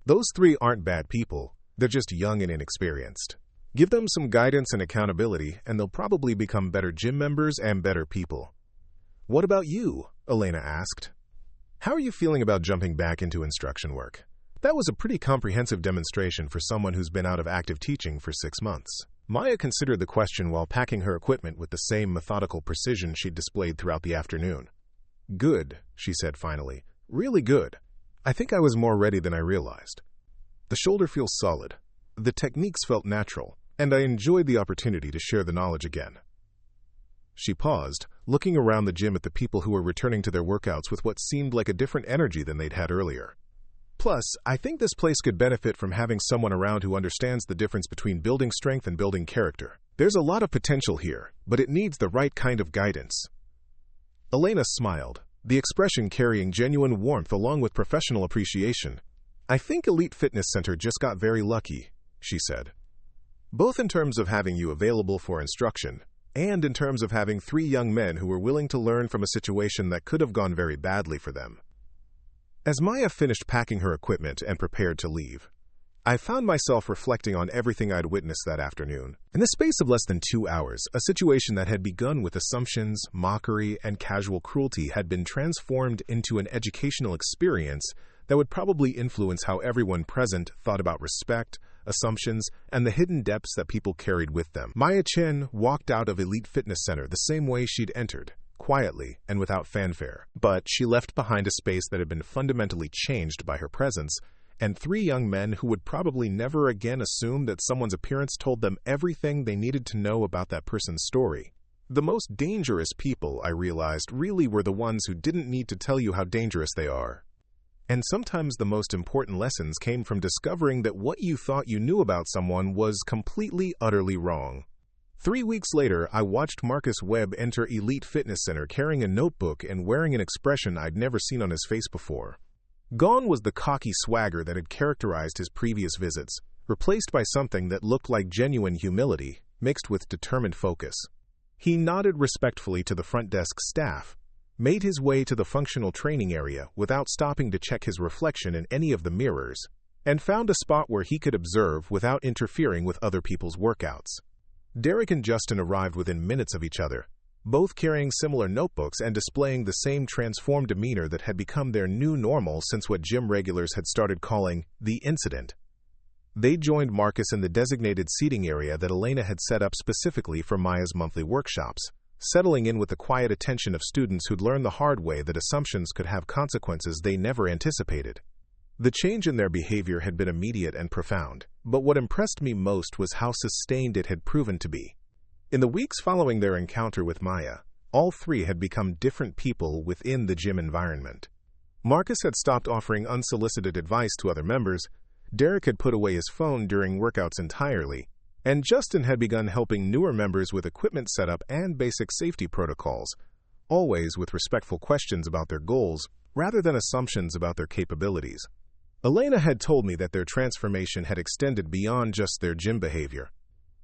Those three aren't bad people, they're just young and inexperienced. Give them some guidance and accountability, and they'll probably become better gym members and better people. "What about you?" Elena asked. "How are you feeling about jumping back into instruction work? That was a pretty comprehensive demonstration for someone who's been out of active teaching for 6 months. Maya considered the question while packing her equipment with the same methodical precision she'd displayed throughout the afternoon. "Good," she said finally. "Really good. I think I was more ready than I realized. The shoulder feels solid. The techniques felt natural, and I enjoyed the opportunity to share the knowledge again." She paused, looking around the gym at the people who were returning to their workouts with what seemed like a different energy than they'd had earlier. "Plus, I think this place could benefit from having someone around who understands the difference between building strength and building character. There's a lot of potential here, but it needs the right kind of guidance." Elena smiled, the expression carrying genuine warmth along with professional appreciation. "I think Elite Fitness Center just got very lucky," she said. "Both in terms of having you available for instruction, and in terms of having 3 young men who were willing to learn from a situation that could have gone very badly for them." As Maya finished packing her equipment and prepared to leave, I found myself reflecting on everything I'd witnessed that afternoon. In the space of less than 2 hours, a situation that had begun with assumptions, mockery, and casual cruelty had been transformed into an educational experience that would probably influence how everyone present thought about respect, assumptions, and the hidden depths that people carried with them. Maya Chen walked out of Elite Fitness Center the same way she'd entered, quietly and without fanfare. But she left behind a space that had been fundamentally changed by her presence, and 3 young men who would probably never again assume that someone's appearance told them everything they needed to know about that person's story. The most dangerous people, I realized, really were the ones who didn't need to tell you how dangerous they are. And sometimes the most important lessons came from discovering that what you thought you knew about someone was completely, utterly wrong. 3 weeks later, I watched Marcus Webb enter Elite Fitness Center carrying a notebook and wearing an expression I'd never seen on his face before. Gone was the cocky swagger that had characterized his previous visits, replaced by something that looked like genuine humility, mixed with determined focus. He nodded respectfully to the front desk staff, made his way to the functional training area without stopping to check his reflection in any of the mirrors, and found a spot where he could observe without interfering with other people's workouts. Derek and Justin arrived within minutes of each other, both carrying similar notebooks and displaying the same transformed demeanor that had become their new normal since what gym regulars had started calling the incident. They joined Marcus in the designated seating area that Elena had set up specifically for Maya's monthly workshops, settling in with the quiet attention of students who'd learned the hard way that assumptions could have consequences they never anticipated. The change in their behavior had been immediate and profound, but what impressed me most was how sustained it had proven to be. In the weeks following their encounter with Maya, all 3 had become different people within the gym environment. Marcus had stopped offering unsolicited advice to other members, Derek had put away his phone during workouts entirely, and Justin had begun helping newer members with equipment setup and basic safety protocols, always with respectful questions about their goals rather than assumptions about their capabilities. Elena had told me that their transformation had extended beyond just their gym behavior.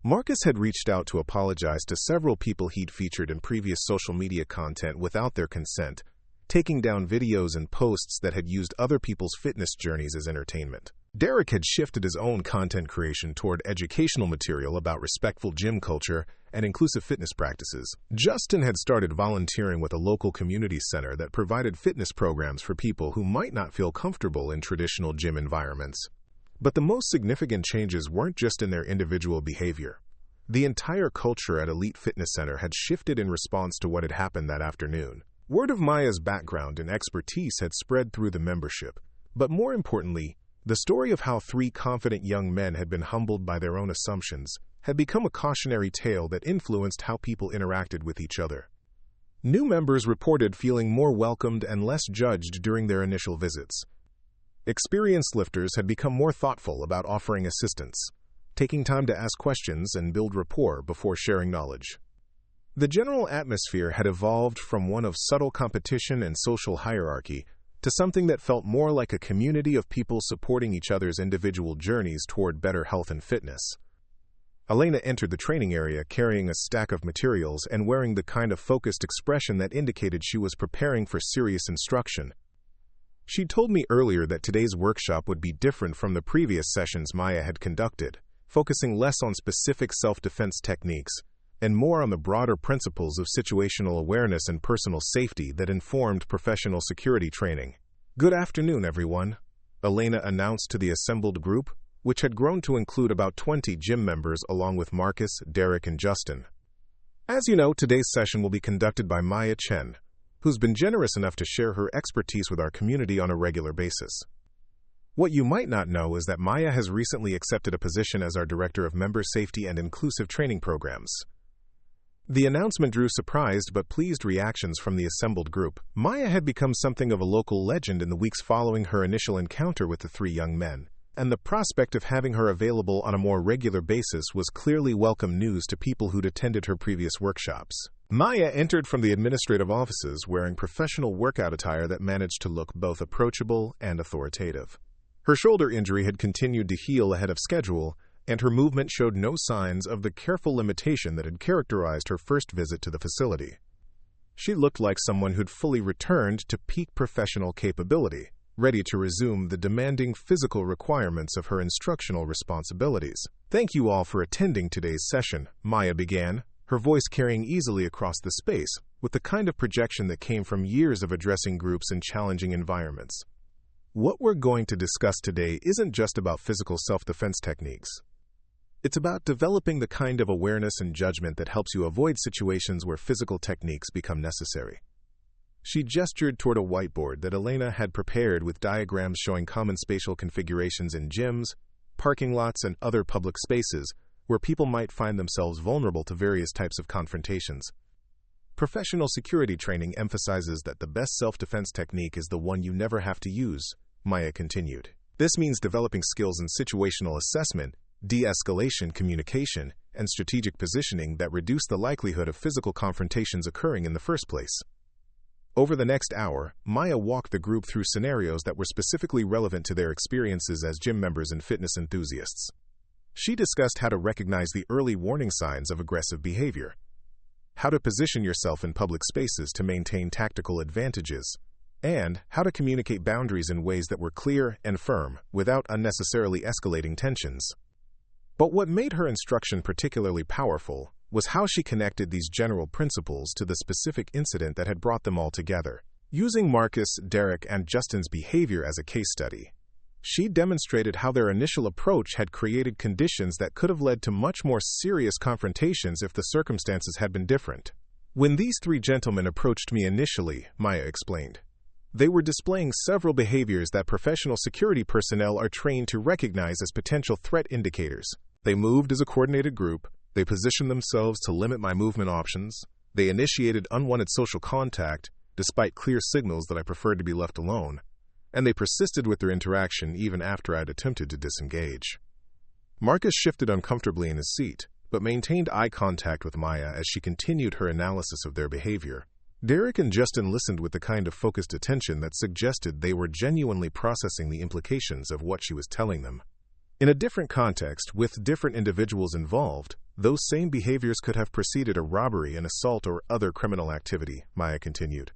Marcus had reached out to apologize to several people he'd featured in previous social media content without their consent, taking down videos and posts that had used other people's fitness journeys as entertainment. Derek had shifted his own content creation toward educational material about respectful gym culture and inclusive fitness practices. Justin had started volunteering with a local community center that provided fitness programs for people who might not feel comfortable in traditional gym environments. But the most significant changes weren't just in their individual behavior. The entire culture at Elite Fitness Center had shifted in response to what had happened that afternoon. Word of Maya's background and expertise had spread through the membership, but more importantly, the story of how 3 confident young men had been humbled by their own assumptions had become a cautionary tale that influenced how people interacted with each other. New members reported feeling more welcomed and less judged during their initial visits. Experienced lifters had become more thoughtful about offering assistance, taking time to ask questions and build rapport before sharing knowledge. The general atmosphere had evolved from one of subtle competition and social hierarchy to something that felt more like a community of people supporting each other's individual journeys toward better health and fitness. Elena entered the training area carrying a stack of materials and wearing the kind of focused expression that indicated she was preparing for serious instruction. She told me earlier that today's workshop would be different from the previous sessions Maya had conducted, focusing less on specific self-defense techniques and more on the broader principles of situational awareness and personal safety that informed professional security training. "Good afternoon, everyone," Elena announced to the assembled group, which had grown to include about 20 gym members along with Marcus, Derek, and Justin. As you know, today's session will be conducted by Maya Chen, who's been generous enough to share her expertise with our community on a regular basis. What you might not know is that Maya has recently accepted a position as our Director of Member Safety and Inclusive Training Programs. The announcement drew surprised but pleased reactions from the assembled group. Maya had become something of a local legend in the weeks following her initial encounter with the three young men, and the prospect of having her available on a more regular basis was clearly welcome news to people who'd attended her previous workshops. Maya entered from the administrative offices wearing professional workout attire that managed to look both approachable and authoritative. Her shoulder injury had continued to heal ahead of schedule, and her movement showed no signs of the careful limitation that had characterized her first visit to the facility. She looked like someone who'd fully returned to peak professional capability, ready to resume the demanding physical requirements of her instructional responsibilities. "Thank you all for attending today's session," Maya began, her voice carrying easily across the space, with the kind of projection that came from years of addressing groups in challenging environments. "What we're going to discuss today isn't just about physical self-defense techniques. It's about developing the kind of awareness and judgment that helps you avoid situations where physical techniques become necessary." She gestured toward a whiteboard that Elena had prepared with diagrams showing common spatial configurations in gyms, parking lots, and other public spaces where people might find themselves vulnerable to various types of confrontations. "Professional security training emphasizes that the best self-defense technique is the one you never have to use," Maya continued. "This means developing skills in situational assessment, de-escalation communication, and strategic positioning that reduce the likelihood of physical confrontations occurring in the first place." Over the next hour, Maya walked the group through scenarios that were specifically relevant to their experiences as gym members and fitness enthusiasts. She discussed how to recognize the early warning signs of aggressive behavior, how to position yourself in public spaces to maintain tactical advantages, and how to communicate boundaries in ways that were clear and firm without unnecessarily escalating tensions. But what made her instruction particularly powerful was how she connected these general principles to the specific incident that had brought them all together. Using Marcus, Derek, and Justin's behavior as a case study, she demonstrated how their initial approach had created conditions that could have led to much more serious confrontations if the circumstances had been different. "When these three gentlemen approached me initially," Maya explained, "they were displaying several behaviors that professional security personnel are trained to recognize as potential threat indicators. They moved as a coordinated group, they positioned themselves to limit my movement options, they initiated unwanted social contact, despite clear signals that I preferred to be left alone, and they persisted with their interaction even after I had attempted to disengage." Marcus shifted uncomfortably in his seat, but maintained eye contact with Maya as she continued her analysis of their behavior. Derek and Justin listened with the kind of focused attention that suggested they were genuinely processing the implications of what she was telling them. In a different context, with different individuals involved, those same behaviors could have preceded a robbery, an assault, or other criminal activity, Maya continued.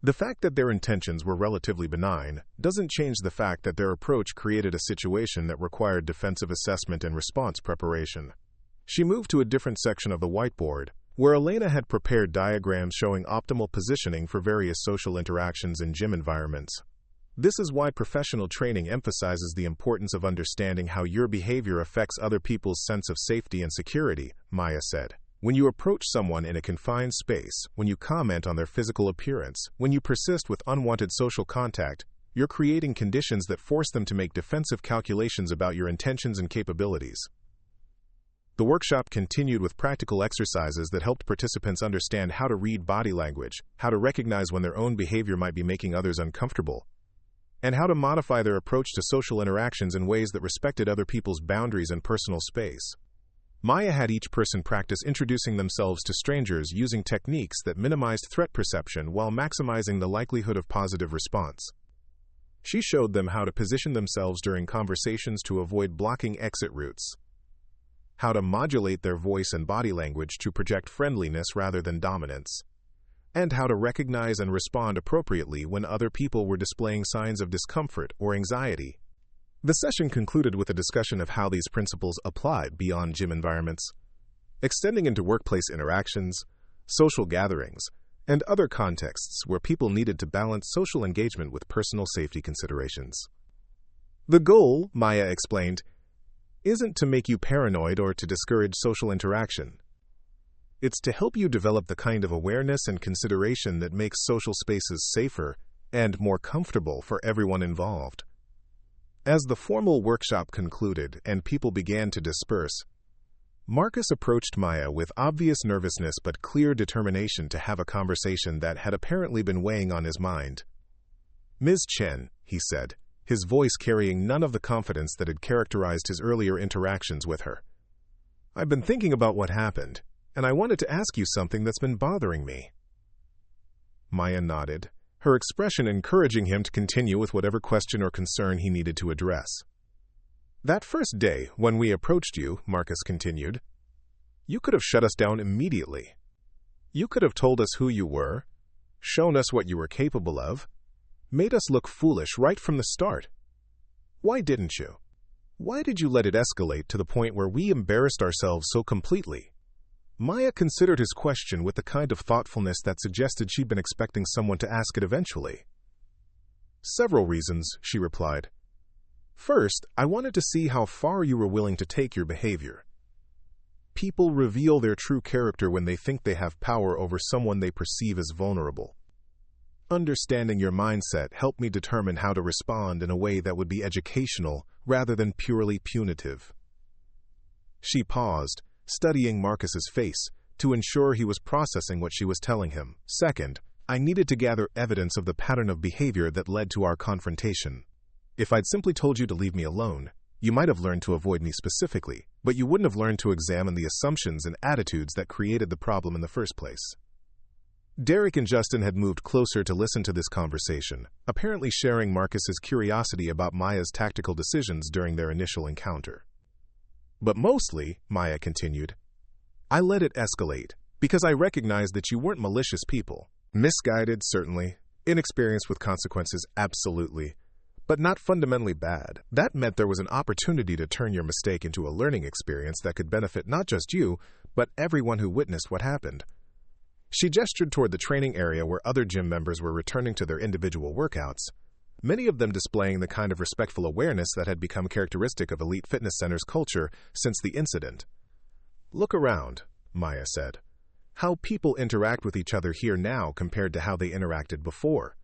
The fact that their intentions were relatively benign doesn't change the fact that their approach created a situation that required defensive assessment and response preparation. She moved to a different section of the whiteboard, where Elena had prepared diagrams showing optimal positioning for various social interactions in gym environments. "This is why professional training emphasizes the importance of understanding how your behavior affects other people's sense of safety and security," Maya said. "When you approach someone in a confined space, when you comment on their physical appearance, when you persist with unwanted social contact, you're creating conditions that force them to make defensive calculations about your intentions and capabilities." The workshop continued with practical exercises that helped participants understand how to read body language, how to recognize when their own behavior might be making others uncomfortable, and how to modify their approach to social interactions in ways that respected other people's boundaries and personal space. Maya had each person practice introducing themselves to strangers using techniques that minimized threat perception while maximizing the likelihood of positive response. She showed them how to position themselves during conversations to avoid blocking exit routes, how to modulate their voice and body language to project friendliness rather than dominance, and how to recognize and respond appropriately when other people were displaying signs of discomfort or anxiety. The session concluded with a discussion of how these principles applied beyond gym environments, extending into workplace interactions, social gatherings, and other contexts where people needed to balance social engagement with personal safety considerations. The goal, Maya explained, isn't to make you paranoid or to discourage social interaction. It's to help you develop the kind of awareness and consideration that makes social spaces safer and more comfortable for everyone involved. As the formal workshop concluded and people began to disperse, Marcus approached Maya with obvious nervousness but clear determination to have a conversation that had apparently been weighing on his mind. "Ms. Chen," he said, his voice carrying none of the confidence that had characterized his earlier interactions with her. "I've been thinking about what happened, and I wanted to ask you something that's been bothering me." Maya nodded, her expression encouraging him to continue with whatever question or concern he needed to address. "That first day, when we approached you," Marcus continued, "you could have shut us down immediately. You could have told us who you were, shown us what you were capable of, made us look foolish right from the start. Why didn't you? Why did you let it escalate to the point where we embarrassed ourselves so completely?" Maya considered his question with the kind of thoughtfulness that suggested she'd been expecting someone to ask it eventually. "Several reasons," she replied. "First, I wanted to see how far you were willing to take your behavior. People reveal their true character when they think they have power over someone they perceive as vulnerable. Understanding your mindset helped me determine how to respond in a way that would be educational rather than purely punitive." She paused, studying Marcus's face to ensure he was processing what she was telling him. "Second, I needed to gather evidence of the pattern of behavior that led to our confrontation. If I'd simply told you to leave me alone, you might have learned to avoid me specifically, but you wouldn't have learned to examine the assumptions and attitudes that created the problem in the first place." Derek and Justin had moved closer to listen to this conversation, apparently sharing Marcus's curiosity about Maya's tactical decisions during their initial encounter. "But mostly," Maya continued, "I let it escalate because I recognized that you weren't malicious people. Misguided, certainly. Inexperienced with consequences, absolutely. But not fundamentally bad. That meant there was an opportunity to turn your mistake into a learning experience that could benefit not just you, but everyone who witnessed what happened." She gestured toward the training area where other gym members were returning to their individual workouts, many of them displaying the kind of respectful awareness that had become characteristic of elite fitness centers' culture since the incident. "Look around," Maya said. "How people interact with each other here now compared to how they interacted before.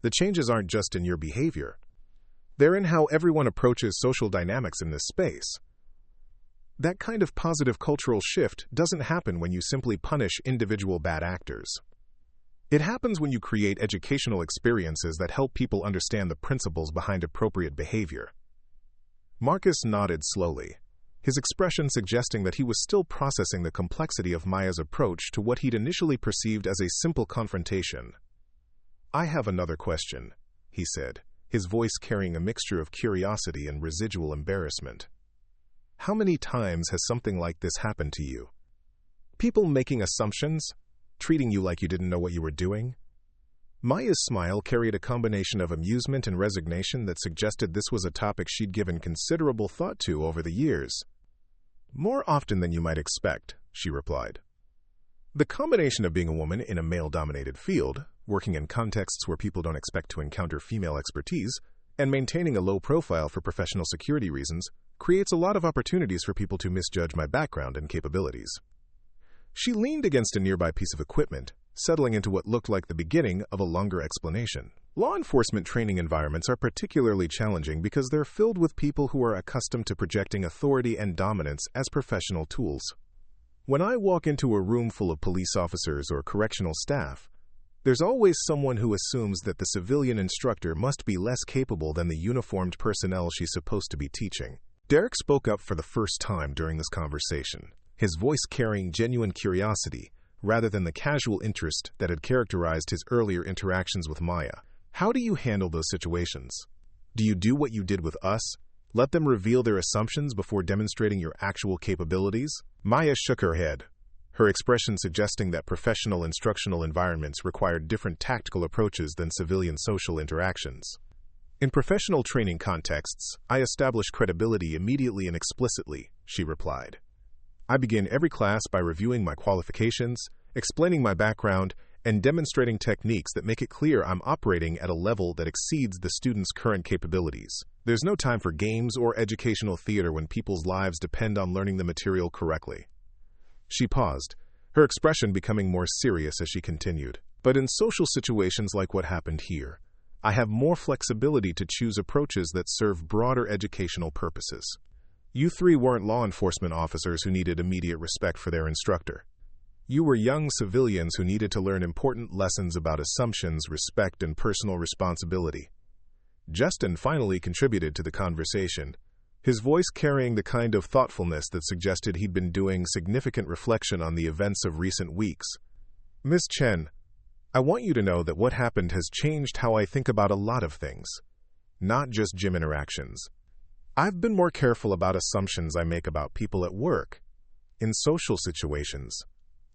The changes aren't just in your behavior. They're in how everyone approaches social dynamics in this space. That kind of positive cultural shift doesn't happen when you simply punish individual bad actors. It happens when you create educational experiences that help people understand the principles behind appropriate behavior." Marcus nodded slowly, his expression suggesting that he was still processing the complexity of Maya's approach to what he'd initially perceived as a simple confrontation. "I have another question," he said, his voice carrying a mixture of curiosity and residual embarrassment. "How many times has something like this happened to you? People making assumptions, treating you like you didn't know what you were doing?" Maya's smile carried a combination of amusement and resignation that suggested this was a topic she'd given considerable thought to over the years. "More often than you might expect," she replied. "The combination of being a woman in a male-dominated field, working in contexts where people don't expect to encounter female expertise, and maintaining a low profile for professional security reasons creates a lot of opportunities for people to misjudge my background and capabilities." She leaned against a nearby piece of equipment, settling into what looked like the beginning of a longer explanation. "Law enforcement training environments are particularly challenging because they're filled with people who are accustomed to projecting authority and dominance as professional tools. When I walk into a room full of police officers or correctional staff, there's always someone who assumes that the civilian instructor must be less capable than the uniformed personnel she's supposed to be teaching." Derek spoke up for the first time during this conversation, his voice carrying genuine curiosity rather than the casual interest that had characterized his earlier interactions with Maya. How do you handle those situations? Do you do what you did with us? Let them reveal their assumptions before demonstrating your actual capabilities? Maya shook her head, her expression suggesting that professional instructional environments required different tactical approaches than civilian social interactions. In professional training contexts, I establish credibility immediately and explicitly, she replied. I begin every class by reviewing my qualifications, explaining my background, and demonstrating techniques that make it clear I'm operating at a level that exceeds the student's current capabilities. There's no time for games or educational theater when people's lives depend on learning the material correctly. She paused, her expression becoming more serious as she continued. But in social situations like what happened here, I have more flexibility to choose approaches that serve broader educational purposes. You three weren't law enforcement officers who needed immediate respect for their instructor. You were young civilians who needed to learn important lessons about assumptions, respect, and personal responsibility. Justin finally contributed to the conversation, his voice carrying the kind of thoughtfulness that suggested he'd been doing significant reflection on the events of recent weeks. Miss Chen, I want you to know that what happened has changed how I think about a lot of things, not just gym interactions. I've been more careful about assumptions I make about people at work, in social situations,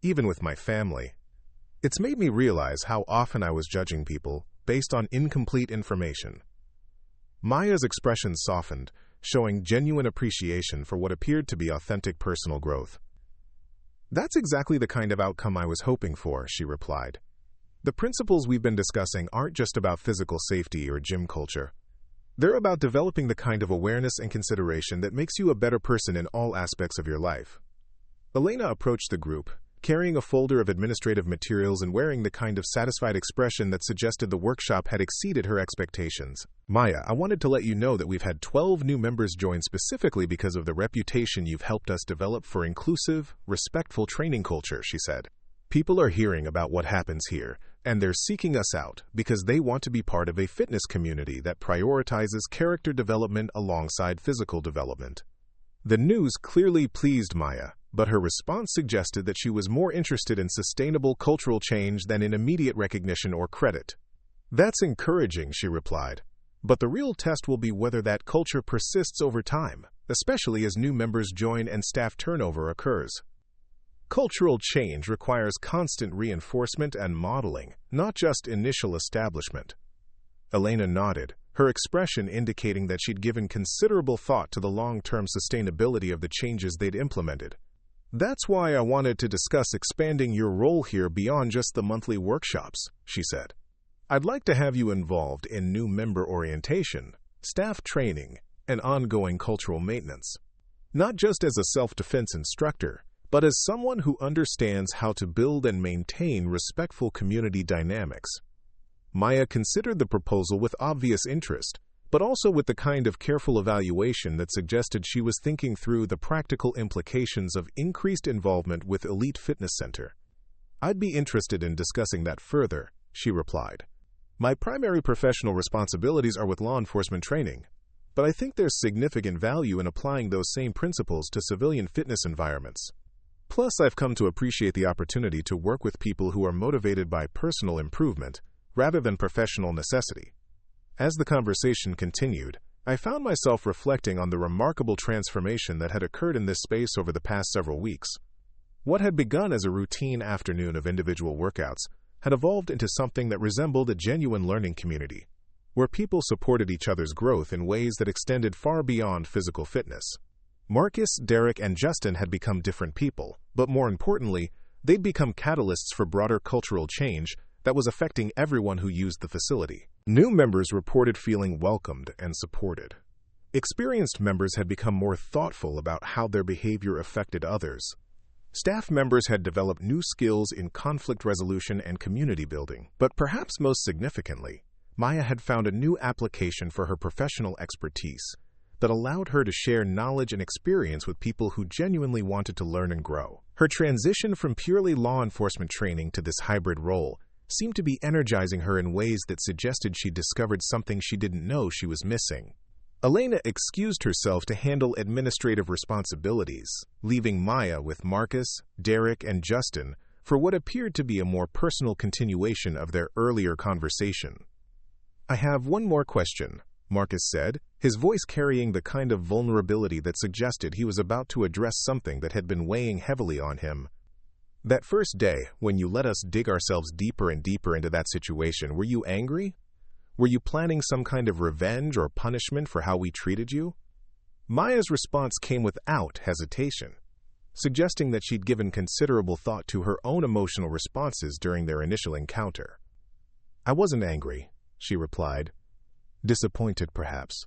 even with my family. It's made me realize how often I was judging people based on incomplete information. Maya's expression softened, showing genuine appreciation for what appeared to be authentic personal growth. That's exactly the kind of outcome I was hoping for, she replied. The principles we've been discussing aren't just about physical safety or gym culture. They're about developing the kind of awareness and consideration that makes you a better person in all aspects of your life. Elena approached the group, carrying a folder of administrative materials and wearing the kind of satisfied expression that suggested the workshop had exceeded her expectations. Maya, I wanted to let you know that we've had 12 new members join specifically because of the reputation you've helped us develop for inclusive, respectful training culture, she said. People are hearing about what happens here, and they're seeking us out because they want to be part of a fitness community that prioritizes character development alongside physical development. The news clearly pleased Maya, but her response suggested that she was more interested in sustainable cultural change than in immediate recognition or credit. That's encouraging, she replied, but the real test will be whether that culture persists over time, especially as new members join and staff turnover occurs. Cultural change requires constant reinforcement and modeling, not just initial establishment. Elena nodded, her expression indicating that she'd given considerable thought to the long-term sustainability of the changes they'd implemented. That's why I wanted to discuss expanding your role here beyond just the monthly workshops, she said. I'd like to have you involved in new member orientation, staff training, and ongoing cultural maintenance. Not just as a self-defense instructor, but as someone who understands how to build and maintain respectful community dynamics. Maya considered the proposal with obvious interest, but also with the kind of careful evaluation that suggested she was thinking through the practical implications of increased involvement with Elite Fitness Center. I'd be interested in discussing that further, she replied. My primary professional responsibilities are with law enforcement training, but I think there's significant value in applying those same principles to civilian fitness environments. Plus, I've come to appreciate the opportunity to work with people who are motivated by personal improvement rather than professional necessity. As the conversation continued, I found myself reflecting on the remarkable transformation that had occurred in this space over the past several weeks. What had begun as a routine afternoon of individual workouts had evolved into something that resembled a genuine learning community, where people supported each other's growth in ways that extended far beyond physical fitness. Marcus, Derek, and Justin had become different people, but more importantly, they'd become catalysts for broader cultural change that was affecting everyone who used the facility. New members reported feeling welcomed and supported. Experienced members had become more thoughtful about how their behavior affected others. Staff members had developed new skills in conflict resolution and community building. But perhaps most significantly, Maya had found a new application for her professional expertise that allowed her to share knowledge and experience with people who genuinely wanted to learn and grow. Her transition from purely law enforcement training to this hybrid role seemed to be energizing her in ways that suggested she discovered something she didn't know she was missing. Elena excused herself to handle administrative responsibilities, leaving Maya with Marcus, Derek, and Justin for what appeared to be a more personal continuation of their earlier conversation. I have one more question, Marcus said, his voice carrying the kind of vulnerability that suggested he was about to address something that had been weighing heavily on him. That first day, when you let us dig ourselves deeper and deeper into that situation, were you angry? Were you planning some kind of revenge or punishment for how we treated you? Maya's response came without hesitation, suggesting that she'd given considerable thought to her own emotional responses during their initial encounter. I wasn't angry, she replied. Disappointed, perhaps.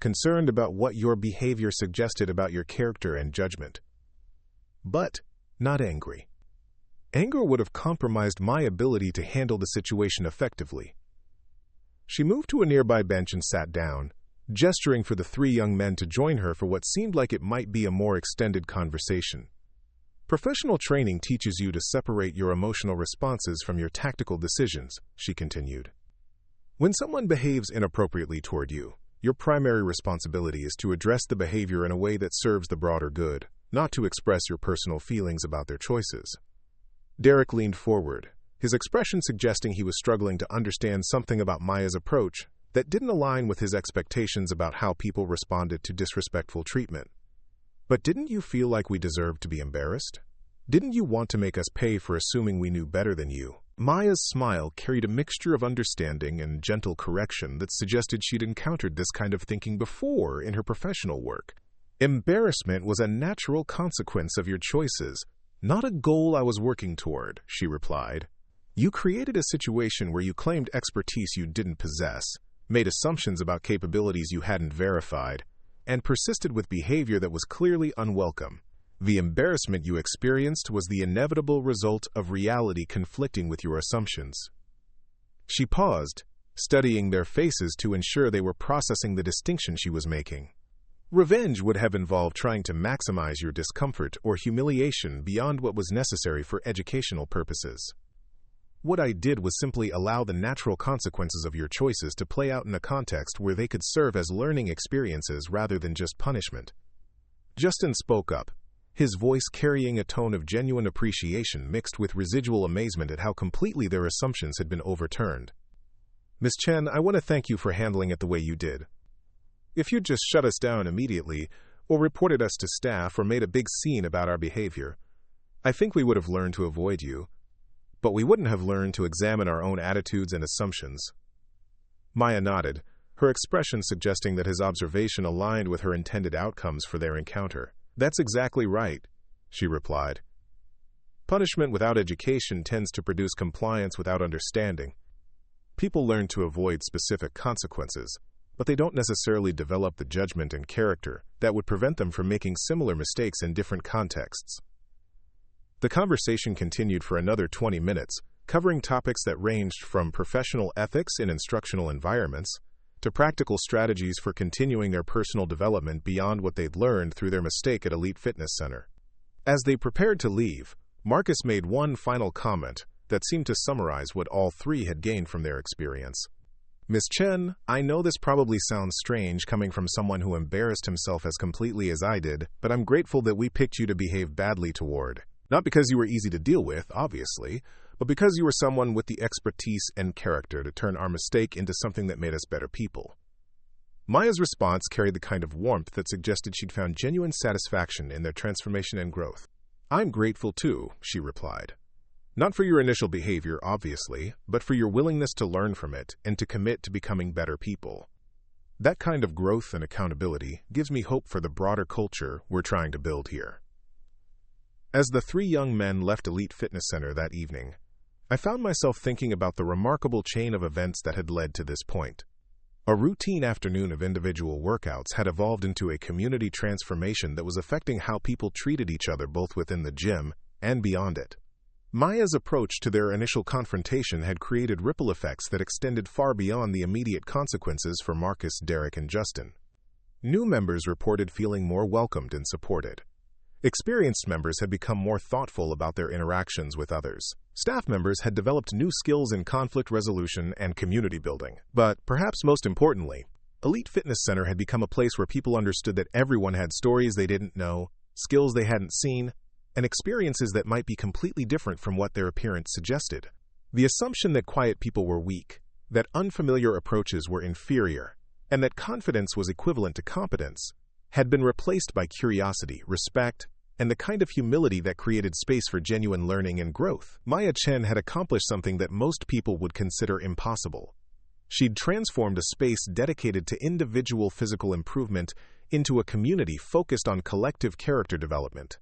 Concerned about what your behavior suggested about your character and judgment. But not angry. Anger would have compromised my ability to handle the situation effectively. She moved to a nearby bench and sat down, gesturing for the three young men to join her for what seemed like it might be a more extended conversation. Professional training teaches you to separate your emotional responses from your tactical decisions, she continued. When someone behaves inappropriately toward you, your primary responsibility is to address the behavior in a way that serves the broader good, not to express your personal feelings about their choices. Derek leaned forward, his expression suggesting he was struggling to understand something about Maya's approach that didn't align with his expectations about how people responded to disrespectful treatment. But didn't you feel like we deserved to be embarrassed? Didn't you want to make us pay for assuming we knew better than you? Maya's smile carried a mixture of understanding and gentle correction that suggested she'd encountered this kind of thinking before in her professional work. Embarrassment was a natural consequence of your choices, not a goal I was working toward, she replied. You created a situation where you claimed expertise you didn't possess, made assumptions about capabilities you hadn't verified, and persisted with behavior that was clearly unwelcome. The embarrassment you experienced was the inevitable result of reality conflicting with your assumptions. She paused, studying their faces to ensure they were processing the distinction she was making. Revenge would have involved trying to maximize your discomfort or humiliation beyond what was necessary for educational purposes. What I did was simply allow the natural consequences of your choices to play out in a context where they could serve as learning experiences rather than just punishment. Justin spoke up, his voice carrying a tone of genuine appreciation mixed with residual amazement at how completely their assumptions had been overturned. Miss Chen, I want to thank you for handling it the way you did. If you'd just shut us down immediately, or reported us to staff or made a big scene about our behavior, I think we would have learned to avoid you. But we wouldn't have learned to examine our own attitudes and assumptions. Maya nodded, her expression suggesting that his observation aligned with her intended outcomes for their encounter. That's exactly right, she replied. Punishment without education tends to produce compliance without understanding. People learn to avoid specific consequences, but they don't necessarily develop the judgment and character that would prevent them from making similar mistakes in different contexts. The conversation continued for another 20 minutes, covering topics that ranged from professional ethics in instructional environments to practical strategies for continuing their personal development beyond what they'd learned through their mistake at Elite Fitness Center. As they prepared to leave, Marcus made one final comment that seemed to summarize what all three had gained from their experience. Miss Chen, I know this probably sounds strange coming from someone who embarrassed himself as completely as I did, but I'm grateful that we picked you to behave badly toward. Not because you were easy to deal with, obviously, but because you were someone with the expertise and character to turn our mistake into something that made us better people. Maya's response carried the kind of warmth that suggested she'd found genuine satisfaction in their transformation and growth. I'm grateful too, she replied. Not for your initial behavior, obviously, but for your willingness to learn from it and to commit to becoming better people. That kind of growth and accountability gives me hope for the broader culture we're trying to build here. As the three young men left Elite Fitness Center that evening, I found myself thinking about the remarkable chain of events that had led to this point. A routine afternoon of individual workouts had evolved into a community transformation that was affecting how people treated each other both within the gym and beyond it. Maya's approach to their initial confrontation had created ripple effects that extended far beyond the immediate consequences for Marcus, Derek, and Justin. New members reported feeling more welcomed and supported. Experienced members had become more thoughtful about their interactions with others. Staff members had developed new skills in conflict resolution and community building. But, perhaps most importantly, Elite Fitness Center had become a place where people understood that everyone had stories they didn't know, skills they hadn't seen, and experiences that might be completely different from what their appearance suggested. The assumption that quiet people were weak, that unfamiliar approaches were inferior, and that confidence was equivalent to competence, had been replaced by curiosity, respect, and the kind of humility that created space for genuine learning and growth. Maya Chen had accomplished something that most people would consider impossible. She'd transformed a space dedicated to individual physical improvement into a community focused on collective character development.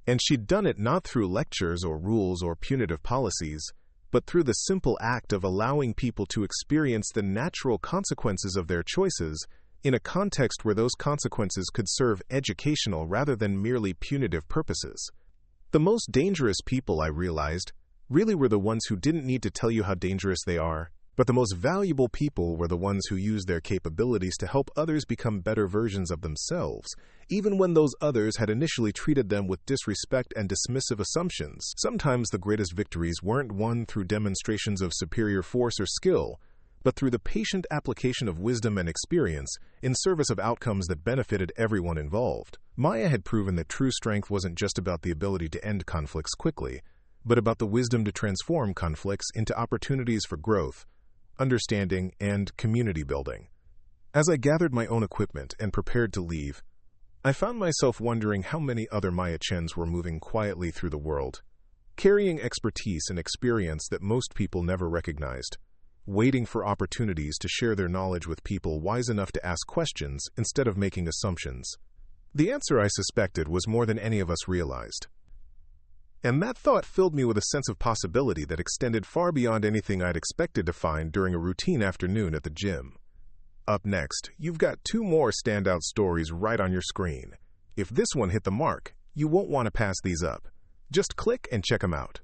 And she'd done it not through lectures or rules or punitive policies, but through the simple act of allowing people to experience the natural consequences of their choices in a context where those consequences could serve educational rather than merely punitive purposes. The most dangerous people, I realized, really were the ones who didn't need to tell you how dangerous they are, but the most valuable people were the ones who used their capabilities to help others become better versions of themselves, even when those others had initially treated them with disrespect and dismissive assumptions. Sometimes the greatest victories weren't won through demonstrations of superior force or skill, but through the patient application of wisdom and experience in service of outcomes that benefited everyone involved. Maya had proven that true strength wasn't just about the ability to end conflicts quickly, but about the wisdom to transform conflicts into opportunities for growth, understanding, and community building. As I gathered my own equipment and prepared to leave, I found myself wondering how many other Maya Chens were moving quietly through the world, carrying expertise and experience that most people never recognized, waiting for opportunities to share their knowledge with people wise enough to ask questions instead of making assumptions. The answer, I suspected, was more than any of us realized. And that thought filled me with a sense of possibility that extended far beyond anything I'd expected to find during a routine afternoon at the gym. Up next, you've got 2 more standout stories right on your screen. If this one hit the mark, you won't want to pass these up. Just click and check them out.